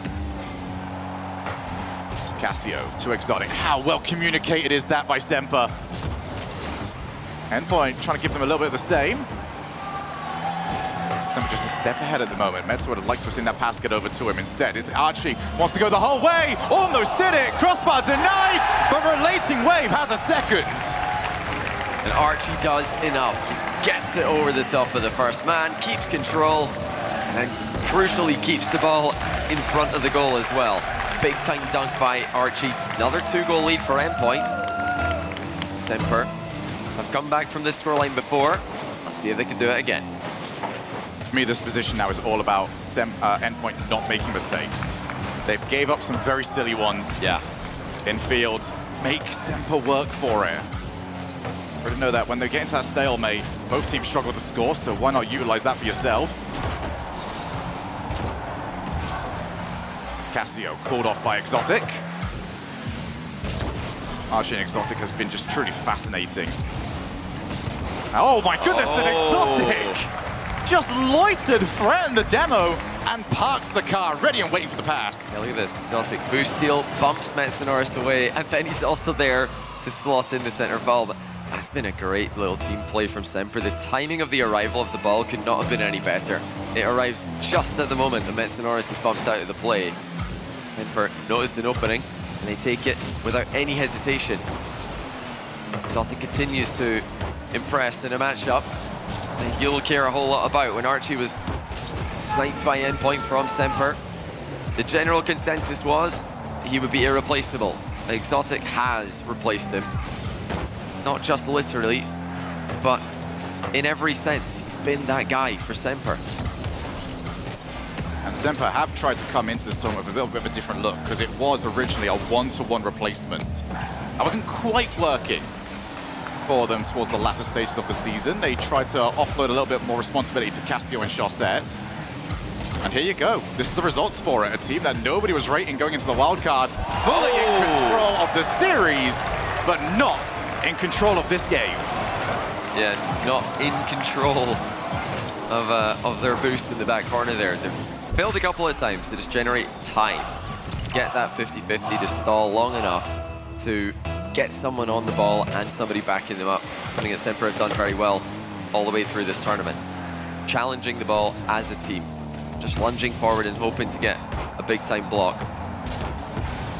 Castillo to Exotic. How well communicated is that by Semper? Endpoint trying to give them a little bit of the same. Semper just a step ahead at the moment. Metz would have liked to have seen that pass get over to him. Instead, it's Archie wants to go the whole way. Almost did it. Crossbar denied, but RelatingWave has a second. And Archie does enough. Just gets it over the top of the first man, keeps control, and then crucially keeps the ball in front of the goal as well. Big time dunk by Archie. Another 2-goal lead for Endpoint. Semper have come back from this scoreline before. Let's see if they can do it again. For me, this position now is all about Endpoint not making mistakes. They've gave up some very silly ones. Yeah. In field. Make Semper work for it. I didn't know that when they get into that stalemate, both teams struggle to score, so why not utilize that for yourself? Castillo called off by Exotic. Archie and Exotic has been just truly fascinating. Oh my goodness, an Exotic! Just loitered, threatened the demo, and parked the car, ready and waiting for the pass. Yeah, look at this, Exotic boost steal, bumps Metz away, and then he's also there to slot in the center ball. But that's been a great little team play from Semper. The timing of the arrival of the ball could not have been any better. It arrived just at the moment that Metz is bumped out of the play. Semper noticed an opening, and they take it without any hesitation. Exotic continues to impress in a matchup that he'll care a whole lot about. When Archie was sniped by Endpoint from Semper, the general consensus was he would be irreplaceable. Exotic has replaced him. Not just literally, but in every sense, he's been that guy for Semper. And Semper have tried to come into this tournament with a little bit of a different look, because it was originally a 1-to-1 replacement. That wasn't quite working for them towards the latter stages of the season. They tried to offload a little bit more responsibility to Castillo and Chaussette. And here you go. This is the results for it. A team that nobody was rating going into the wildcard. Fully in control of the series, but not in control of this game. Yeah, not in control of their boost in the back corner there. They've failed a couple of times to just generate time. Get that 50-50 to stall long enough to get someone on the ball and somebody backing them up. Something that Semper have done very well all the way through this tournament. Challenging the ball as a team. Just lunging forward and hoping to get a big-time block.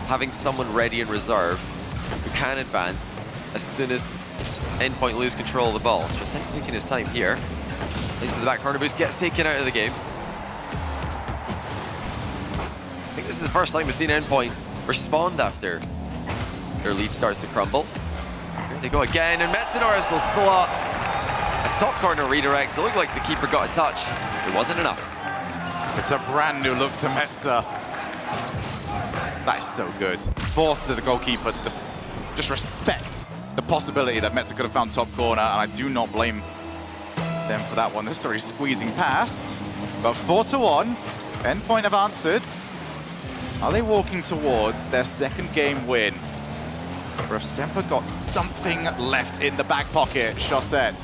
Having someone ready in reserve who can advance as soon as Endpoint lose control of the ball. So just taking his time here. Plays for the back corner boost, gets taken out of the game. I think this is the first time we've seen Endpoint respond after their lead starts to crumble. Here they go again, and Metzenores will slot a top corner redirect. It looked like the keeper got a touch. It wasn't enough. It's a brand new look to Metzer. That is so good. Forced the goalkeeper to just respect the possibility that Metzer could have found top corner, and I do not blame them for that one. They're already squeezing past, but 4-1. Endpoint have answered. Are they walking towards their second game win? Or if Semper got something left in the back pocket, Chaussette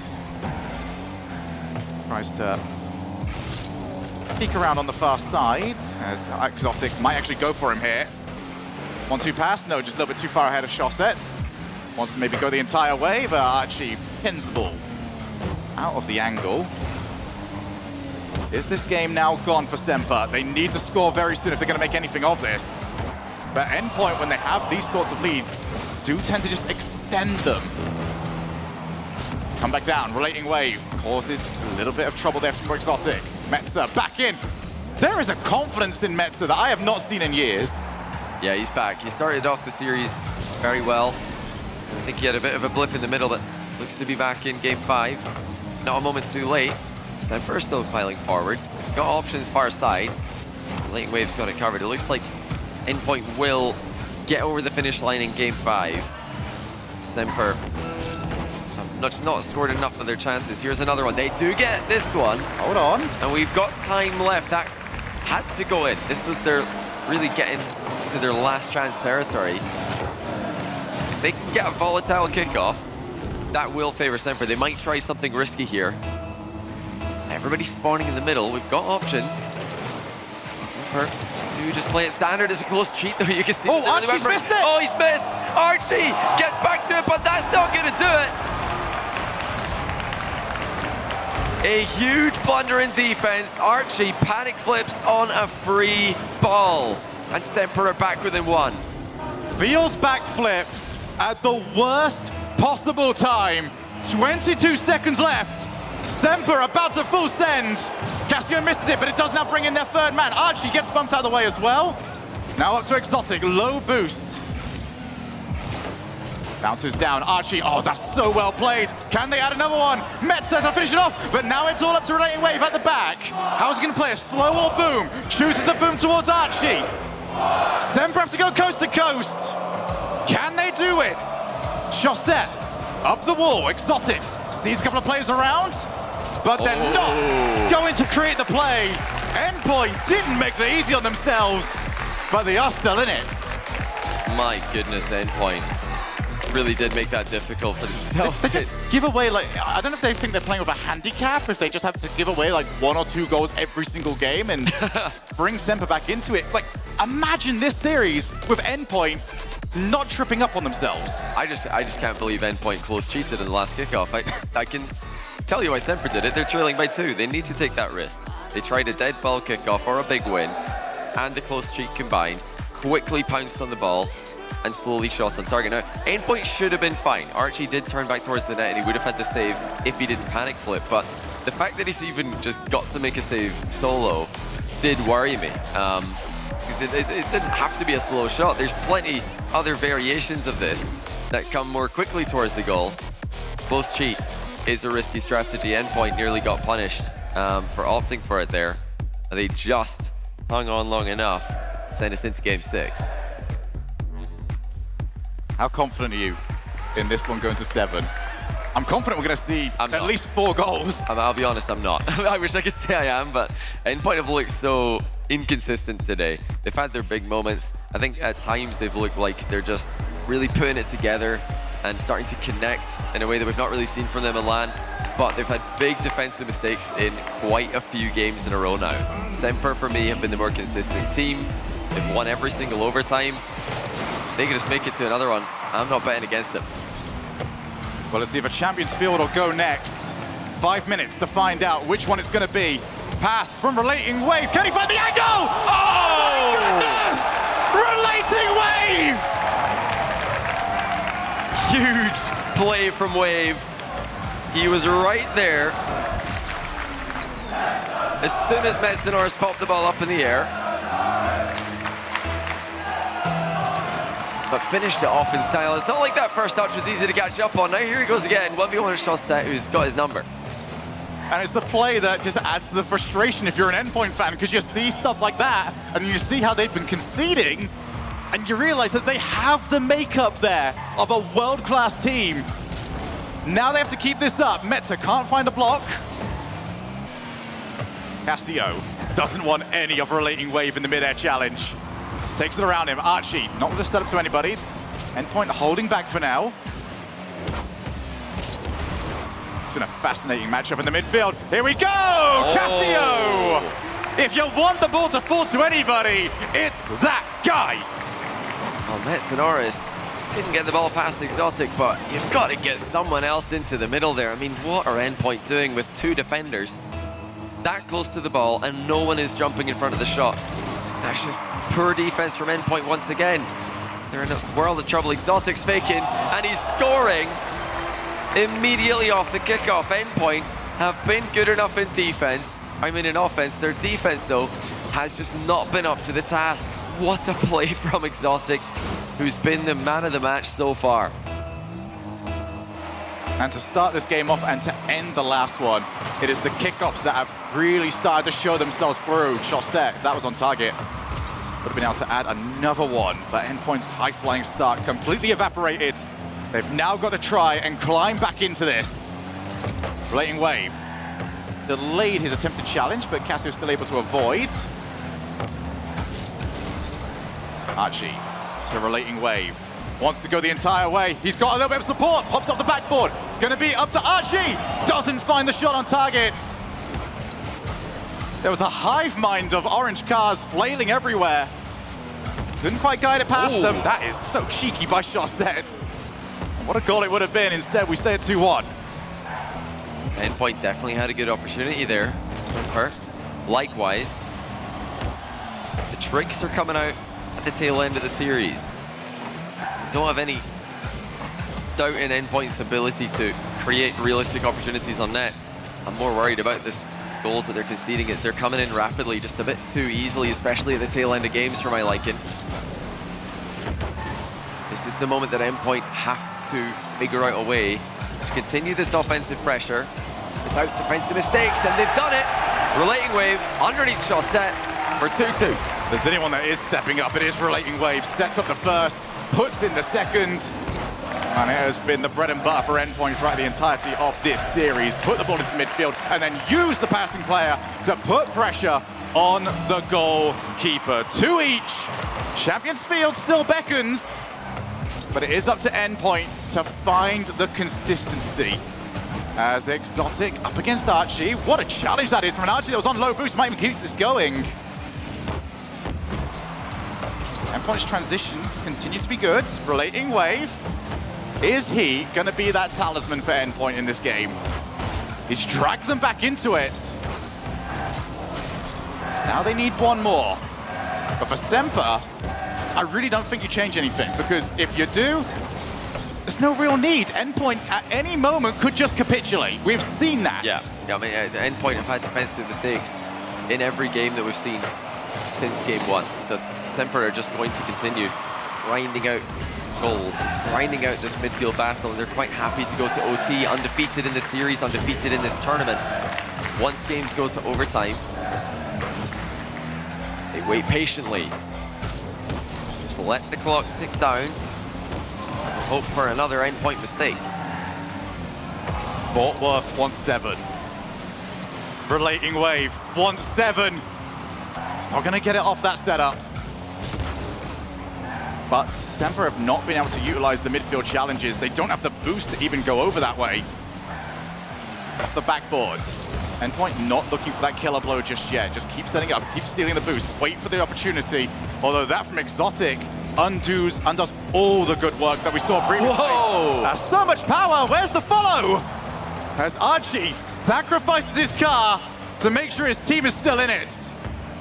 tries to peek around on the far side, as Exotic might actually go for him here. 1-2 pass, no, just a little bit too far ahead of Chaussette. Wants to maybe go the entire way, but Archie pins the ball out of the angle. Is this game now gone for Semper? They need to score very soon if they're going to make anything of this. But Endpoint, when they have these sorts of leads, do tend to just extend them. Come back down, RelatingWave causes a little bit of trouble there for Exotic. Metzer back in. There is a confidence in Metzer that I have not seen in years. Yeah, he's back. He started off the series very well. I think he had a bit of a blip in the middle that looks to be back in game 5. Not a moment too late. Semper still piling forward. Got options far side. RelatingWave's got it covered. It looks like Endpoint will get over the finish line in game 5. Semper have not scored enough of their chances. Here's another one. They do get this one. Hold on. And we've got time left. That had to go in. This was their really getting to their last chance territory. If they can get a volatile kickoff, that will favor Semper. They might try something risky here. Everybody's spawning in the middle. We've got options. Semper do just play it standard. It's a close cheat though. You can see. Oh, Archie's missed it! Oh, he's missed! Archie gets back to it, but that's not going to do it. A huge blunder in defense. Archie panic flips on a free ball. And Semper are back within 1. Feels backflip at the worst possible time. 22 seconds left. Semper about to full send. Cassio misses it, but it does now bring in their third man. Archie gets bumped out of the way as well. Now up to Exotic, low boost. Bounces down, Archie, oh, that's so well played. Can they add another one? Metzer to finish it off, but now it's all up to RelatingWave at the back. How's he gonna play, a slow or boom? Chooses the boom towards Archie. Semper have to go coast to coast. Can they do it? Chaussette, up the wall, Exotic. Sees a couple of players around, but they're not going to create the play. Endpoint didn't make it easy on themselves, but they are still in it. My goodness, Endpoint really did make that difficult for themselves. They just give away, like, I don't know if they think they're playing with a handicap, if they just have to give away like 1 or 2 goals every single game and bring Semper back into it. Like, imagine this series with Endpoint not tripping up on themselves. I just can't believe Endpoint close cheated in the last kickoff. I can tell you why Semper did it. They're trailing by 2. They need to take that risk. They tried a dead ball kickoff or a big win, and the close cheat combined. Quickly pounced on the ball and slowly shot on target. Now, Endpoint should have been fine. Archie did turn back towards the net and he would have had the save if he didn't panic flip, but the fact that he's even just got to make a save solo did worry me. Because it didn't have to be a slow shot. There's plenty other variations of this that come more quickly towards the goal. Close cheat is a risky strategy. Endpoint nearly got punished for opting for it there. And they just hung on long enough to send us into game 6. How confident are you in this one going to 7? I'm confident we're going to see at least 4 goals. I'll be honest, I'm not. I wish I could say I am, but Endpoint have looked so inconsistent today. They've had their big moments. I think at times they've looked like they're just really putting it together and starting to connect in a way that we've not really seen from them in LAN. But they've had big defensive mistakes in quite a few games in a row now. Semper, for me, have been the more consistent team. They've won every single overtime. They can just make it to another one. I'm not betting against them. Well, let's see if a Champions Field will go next. 5 minutes to find out which one it's going to be. Pass from RelatingWave. Can he find the angle? Oh, my goodness! RelatingWave! Huge play from Wave. He was right there. As soon as Metzenors popped the ball up in the air. But finished it off in style. It's not like that first touch was easy to catch up on. Now here he goes again, 1v1 with showdown, who's got his number. And it's the play that just adds to the frustration if you're an Endpoint fan, because you see stuff like that, and you see how they've been conceding, and you realize that they have the makeup there of a world-class team. Now they have to keep this up. Meta can't find a block. Castillo doesn't want any of RelatingWave in the mid-air challenge. Takes it around him. Archie, not with a setup to anybody. Endpoint holding back for now. It's been a fascinating matchup in the midfield. Here we go! Oh. Castillo! If you want the ball to fall to anybody, it's that guy! Oh, Metzenors didn't get the ball past Exotic, but you've got to get someone else into the middle there. I mean, what are Endpoint doing with 2 defenders that close to the ball and no one is jumping in front of the shot? That's just poor defense from Endpoint once again. They're in a world of trouble. Exotic's faking, and he's scoring immediately off the kickoff. Endpoint have been good enough in defense. I mean, in offense. Their defense, though, has just not been up to the task. What a play from Exotic, who's been the man of the match so far. And to start this game off and to end the last one, it is the kickoffs that have really started to show themselves through. Chaussette, that was on target. Would have been able to add another one, but Endpoint's high-flying start completely evaporated. They've now got to try and climb back into this. RelatingWave delayed his attempted challenge, but Cassio's still able to avoid. Archie to RelatingWave. Wants to go the entire way. He's got a little bit of support. Pops off the backboard. It's going to be up to Archie. Doesn't find the shot on target. There was a hive mind of orange cars flailing everywhere. Couldn't quite guide it past them. That is so cheeky by Chaussette. What a goal it would have been. Instead, we stay at 2-1. Endpoint definitely had a good opportunity there. Likewise, the tricks are coming out at the tail end of the series. Don't have any doubt in Endpoint's ability to create realistic opportunities on net. I'm more worried about this goals that they're conceding. They're coming in rapidly, just a bit too easily, especially at the tail end of games for my liking. This is the moment that Endpoint have to figure out a way to continue this offensive pressure without defensive mistakes, and they've done it. RelatingWave underneath Chaussette for 2-2. If there's anyone that is stepping up, it is RelatingWave. Sets up the first, puts in the second. And it has been the bread and butter for Endpoint throughout the entirety of this series. Put the ball into midfield and then use the passing player to put pressure on the goalkeeper. 2 each. Champions Field still beckons, but it is up to Endpoint to find the consistency. As Exotic up against Archie. What a challenge that is from an Archie that was on low boost. Might even keep this going. Endpoint's transitions continue to be good. RelatingWave. Is he going to be that talisman for Endpoint in this game? He's dragged them back into it. Now they need one more. But for Semper, I really don't think you change anything, because if you do, there's no real need. Endpoint at any moment could just capitulate. We've seen that. Yeah, I mean, Endpoint have had defensive mistakes in every game that we've seen since game 1. So Semper are just going to continue grinding out goals, just grinding out this midfield battle, and they're quite happy to go to OT, undefeated in this series, undefeated in this tournament. Once games go to overtime, they wait patiently. Just let the clock tick down, hope for another Endpoint mistake. Fort Worth wants 7. RelatingWave wants 7. It's not going to get it off that setup. But Semper have not been able to utilize the midfield challenges. They don't have the boost to even go over that way. Off the backboard. Endpoint not looking for that killer blow just yet. Just keep setting up, keep stealing the boost, wait for the opportunity. Although that from Exotic undoes all the good work that we saw previously. Whoa! That's so much power. Where's the follow? As Archie sacrifices his car to make sure his team is still in it.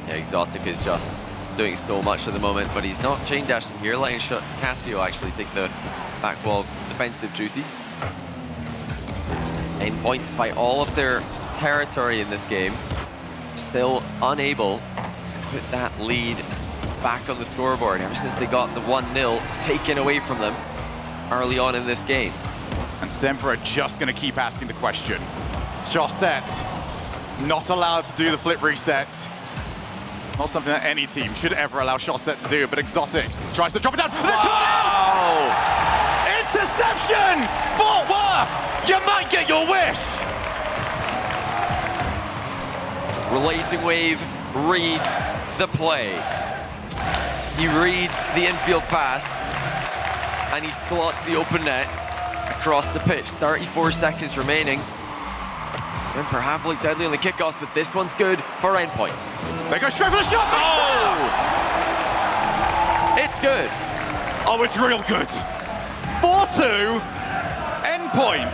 Yeah, Exotic is just doing so much at the moment, but he's not chain dashing here, letting Casio actually take the back wall defensive duties. Endpoint, despite all of their territory in this game, still unable to put that lead back on the scoreboard ever since they got the 1-0 taken away from them early on in this game. And Semper are just going to keep asking the question. Chaussette, not allowed to do the flip reset. Not something that any team should ever allow Chaussette to do, but Exotic tries to drop it down. Wow! Interception! Fort Worth, you might get your wish! RelatingWave reads the play. He reads the infield pass, and he slots the open net across the pitch. 34 seconds remaining. Semper have looked deadly on the kickoffs, but this one's good for Endpoint. They go straight for the shot! Oh! It's good. Oh, it's real good. 4-2, Endpoint,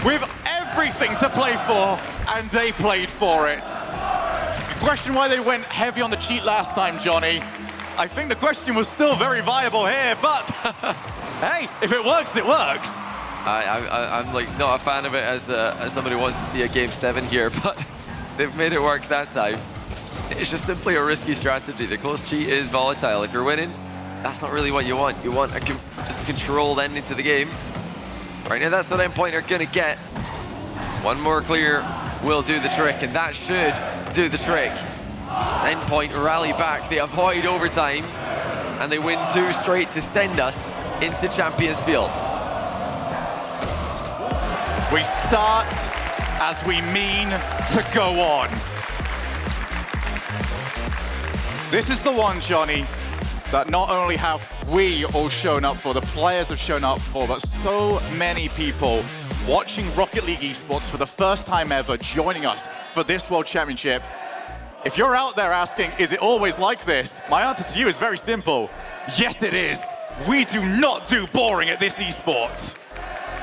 with everything to play for, and they played for it. The question why they went heavy on the cheat last time, Johnny, I think the question was still very viable here, but hey, if it works, it works. I'm like not a fan of it as somebody who wants to see a game 7 here, but they've made it work that time. It's just simply a risky strategy. The close cheat is volatile. If you're winning, that's not really what you want. You want just a controlled ending to the game. Right now, that's what Endpoint are going to get. One more clear will do the trick, and that should do the trick. Endpoint rally back. They avoid overtimes, and they win 2 straight to send us into Champions Field. We start as we mean to go on. This is the one, Johnny, that not only have we all shown up for, the players have shown up for, but so many people watching Rocket League Esports for the first time ever, joining us for this World Championship. If you're out there asking, is it always like this? My answer to you is very simple. Yes, it is. We do not do boring at this esports.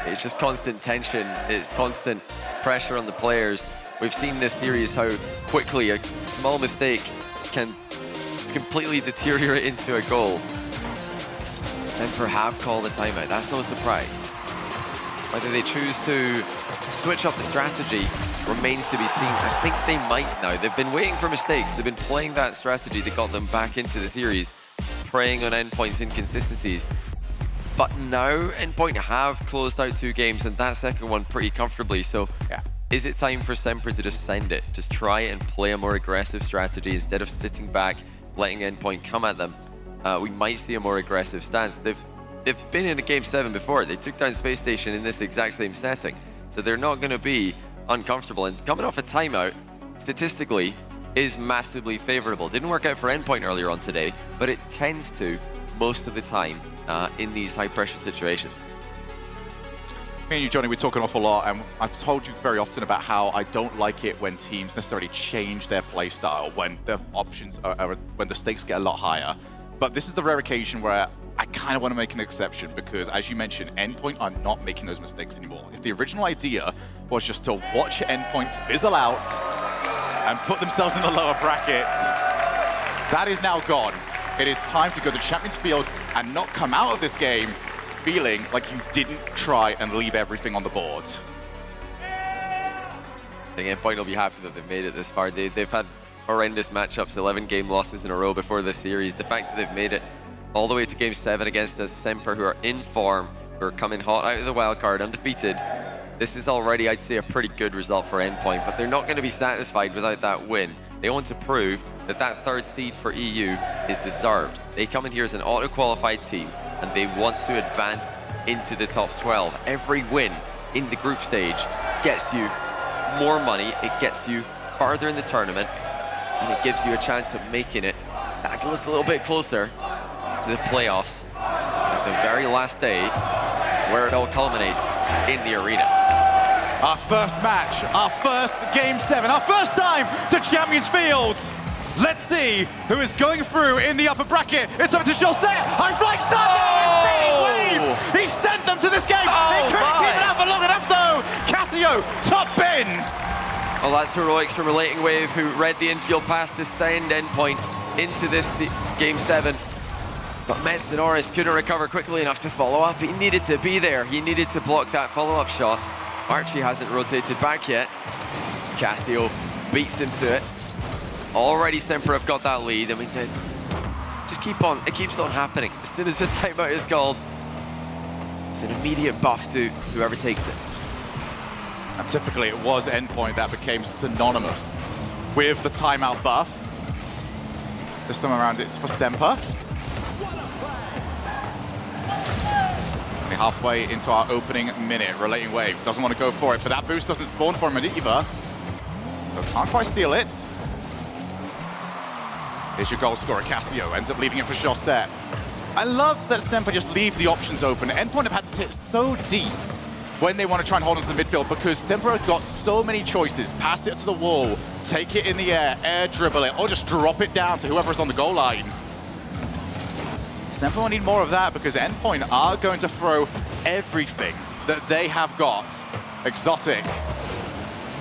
It's just constant tension. It's constant pressure on the players. We've seen this series how quickly a small mistake can completely deteriorate into a goal. Semper have called a timeout. That's no surprise. Whether they choose to switch up the strategy remains to be seen. I think they might now. They've been waiting for mistakes. They've been playing that strategy that got them back into the series, preying on Endpoint's inconsistencies. But now Endpoint have closed out 2 games, and that second one pretty comfortably. So yeah. Is it time for Semper to just send it? Just try and play a more aggressive strategy instead of sitting back, letting Endpoint come at them? We might see a more aggressive stance. They've been in a game 7 before. They took down Space Station in this exact same setting. So they're not going to be uncomfortable. And coming off a timeout, statistically, is massively favorable. Didn't work out for Endpoint earlier on today, but it tends to most of the time in these high-pressure situations. Me and you, Johnny, we talk an awful lot, and I've told you very often about how I don't like it when teams necessarily change their play style, when the options are when the stakes get a lot higher. But this is the rare occasion where I kind of want to make an exception because, as you mentioned, Endpoint are not making those mistakes anymore. If the original idea was just to watch Endpoint fizzle out and put themselves in the lower bracket, that is now gone. It is time to go to Champions Field and not come out of this game feeling like you didn't try and leave everything on the board. I think Endpoint will be happy that they've made it this far. They've had horrendous matchups, 11 game losses in a row before this series. The fact that they've made it all the way to game 7 against a Semper who are in form, who are coming hot out of the wildcard, undefeated. This is already, I'd say, a pretty good result for Endpoint, but they're not going to be satisfied without that win. They want to prove that that 3rd seed for EU is deserved. They come in here as an auto-qualified team, and they want to advance into the top 12. Every win in the group stage gets you more money, it gets you farther in the tournament, and it gives you a chance of making it that just a little bit closer to the playoffs at the very last day, where it all culminates in the arena. Our first match, our first Game 7, our first time to Champions Field. Let's see who is going through in the upper bracket. It's up to Jose. High flying start. Oh! RelatingWave. He sent them to this game. Oh, they couldn't keep it out for long enough though. Casio, top bins. Well, that's heroics from RelatingWave, who read the infield pass to send Endpoint into this Game 7. But Metsinoris couldn't recover quickly enough to follow up. He needed to be there. He needed to block that follow-up shot. Archie hasn't rotated back yet. Casio beats him to it. Already Semper have got that lead. I mean, just keep on. It keeps on happening. As soon as the timeout is called, it's an immediate buff to whoever takes it. And typically it was Endpoint that became synonymous with the timeout buff. This time around it's for Semper. Only halfway into our opening minute, RelatingWave doesn't want to go for it, but that boost doesn't spawn for him either. So can't quite steal it. Here's your goal scorer, Casio, ends up leaving it for Josette. I love that Semper just leave the options open. Endpoint have had to hit so deep when they want to try and hold on to the midfield because Semper has got so many choices. Pass it to the wall, take it in the air dribble it, or just drop it down to whoever's on the goal line. Semper will need more of that because Endpoint are going to throw everything that they have got. Exotic,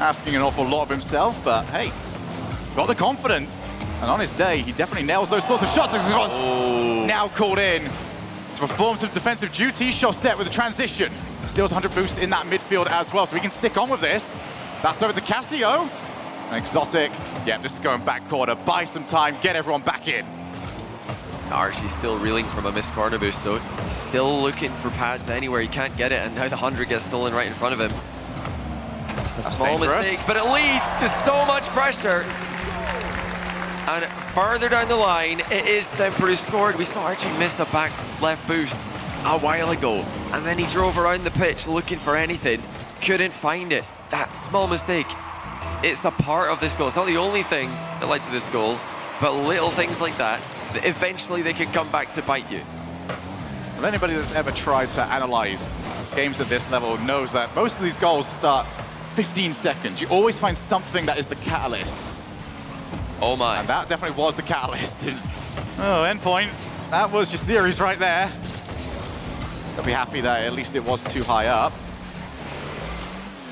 asking an awful lot of himself, but hey, got the confidence. And on his day, he definitely nails those sorts of shots. Now called in to perform some defensive duty. Josette with a transition. Steals 100 boost in that midfield as well, so we can stick on with this. That's over to Casio. And Exotic, yeah, this is going back corner. Buy some time, get everyone back in. Archie's still reeling from a missed corner boost though. Still looking for pads anywhere. He can't get it, and now the 100 gets stolen right in front of him. Just a small mistake, but it leads to so much pressure. And further down the line, it is Semper who scored. We saw Archie miss a back left boost a while ago, and then he drove around the pitch looking for anything, couldn't find it. That small mistake, it's a part of this goal. It's not the only thing that led to this goal, but little things like that, eventually they can come back to bite you. Well, anybody that's ever tried to analyze games at this level knows that most of these goals start 15 seconds. You always find something that is the catalyst. Oh my. And that definitely was the catalyst. Oh, Endpoint, that was your series right there. They'll be happy that at least it was too high up.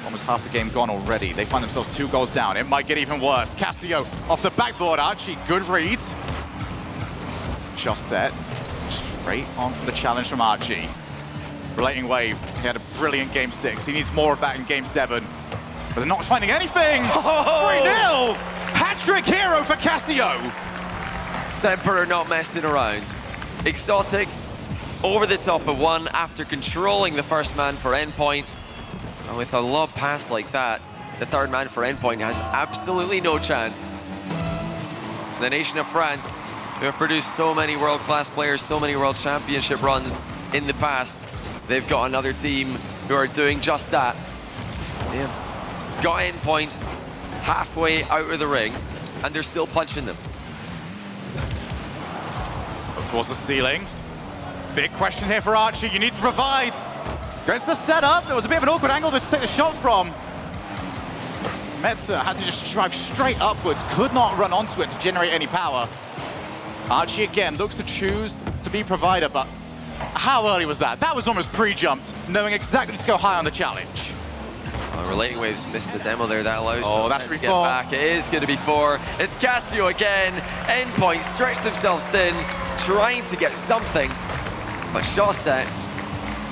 Almost half the game gone already. They find themselves 2 goals down. It might get even worse. Casio off the backboard. Archie, good read. Josette, straight on from the challenge from Archie. RelatingWave, he had a brilliant Game 6. He needs more of that in Game 7. But they're not finding anything. 3-0! Hat-trick hero for Casio. Semper are not messing around. Exotic over the top of one after controlling the first man for Endpoint. And with a lob pass like that, the third man for Endpoint has absolutely no chance. The nation of France, who have produced so many world-class players, so many world championship runs in the past, they've got another team who are doing just that. They have got Endpoint halfway out of the ring, and they're still punching them. Towards the ceiling. Big question here for Archie. You need to provide. Gets the setup. There was a bit of an awkward angle to take the shot from. Metzer had to just drive straight upwards. Could not run onto it to generate any power. Archie again looks to choose to be provider, but how early was that? That was almost pre-jumped, knowing exactly to go high on the challenge. RelatingWave's missed the demo there. That allows that's them to get back. It is going to be 4. It's Casio again. Endpoint stretch themselves thin, trying to get something. But Josette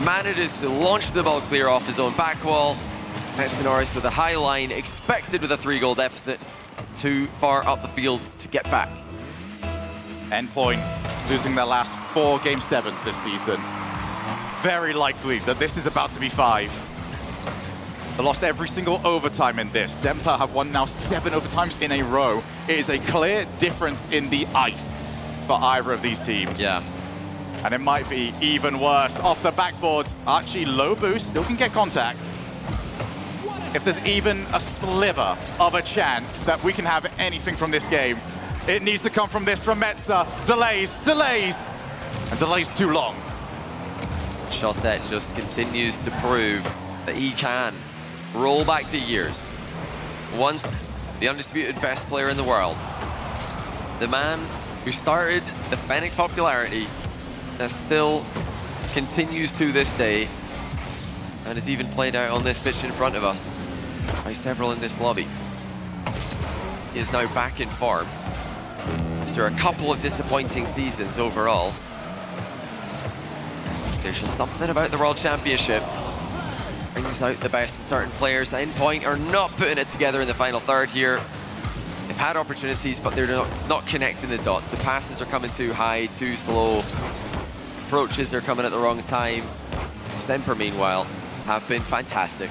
manages to launch the ball clear off his own back wall. Metsinoris with a high line, expected with a 3-goal deficit. Too far up the field to get back. Endpoint losing their last 4 Game 7s this season. Very likely that this is about to be 5. They lost every single overtime in this. Semper have won now 7 overtimes in a row. It is a clear difference in the ice for either of these teams. Yeah. And it might be even worse. Off the backboard, Archie low boost, still can get contact. if there's even a sliver of a chance that we can have anything from this game, it needs to come from this, from Metza. Delays, and delays too long. Chaussette just continues to prove that he can roll back the years. Once the undisputed best player in the world. The man who started the Fennec popularity that still continues to this day and has even played out on this pitch in front of us by several in this lobby. He is now back in form after a couple of disappointing seasons overall. There's just something about the World Championship brings out the best in certain players. Endpoint are not putting it together in the final third here. They've had opportunities, but they're not connecting the dots. The passes are coming too high, too slow. Approaches are coming at the wrong time. Semper, meanwhile, have been fantastic.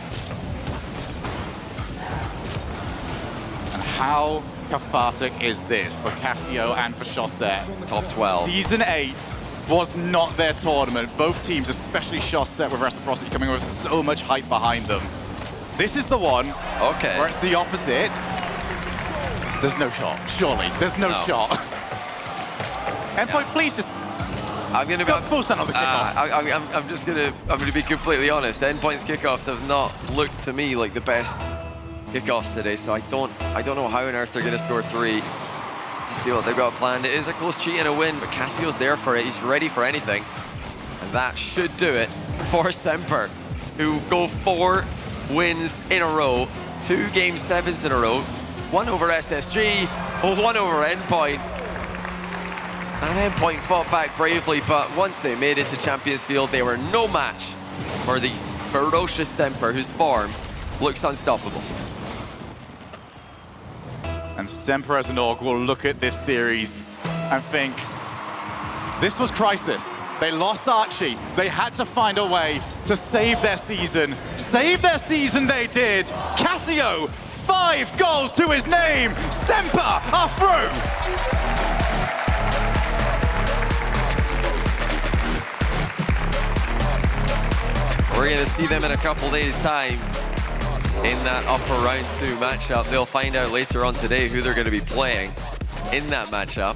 And how cathartic is this for Casio and for Chaussette? Top 12. Season 8 was not their tournament. Both teams, especially Chaussette with Reciprocity, coming with so much hype behind them. This is the one where it's the opposite. There's no shot, surely. There's no shot. Endpoint, please just I'm gonna go full stand on the kickoff. I'm gonna be completely honest. Endpoint's kickoffs have not looked to me like the best kickoffs today, so I don't know how on earth they're gonna score 3. Let's see what they've got planned. It is a close cheat and a win, but Casio's there for it. He's ready for anything. And that should do it for Semper, who go 4 wins in a row, 2 Game 7s in a row, 1 over SSG, 1 over Endpoint. And Endpoint fought back bravely, but once they made it to Champions Field, they were no match for the ferocious Semper, whose form looks unstoppable. And Semper as an org will look at this series and think, this was crisis. They lost Archie. They had to find a way to save their season. Save their season they did. Casio, 5 goals to his name. Semper are through. We're going to see them in a couple days' time in that upper round 2 matchup. They'll find out later on today who they're going to be playing in that matchup.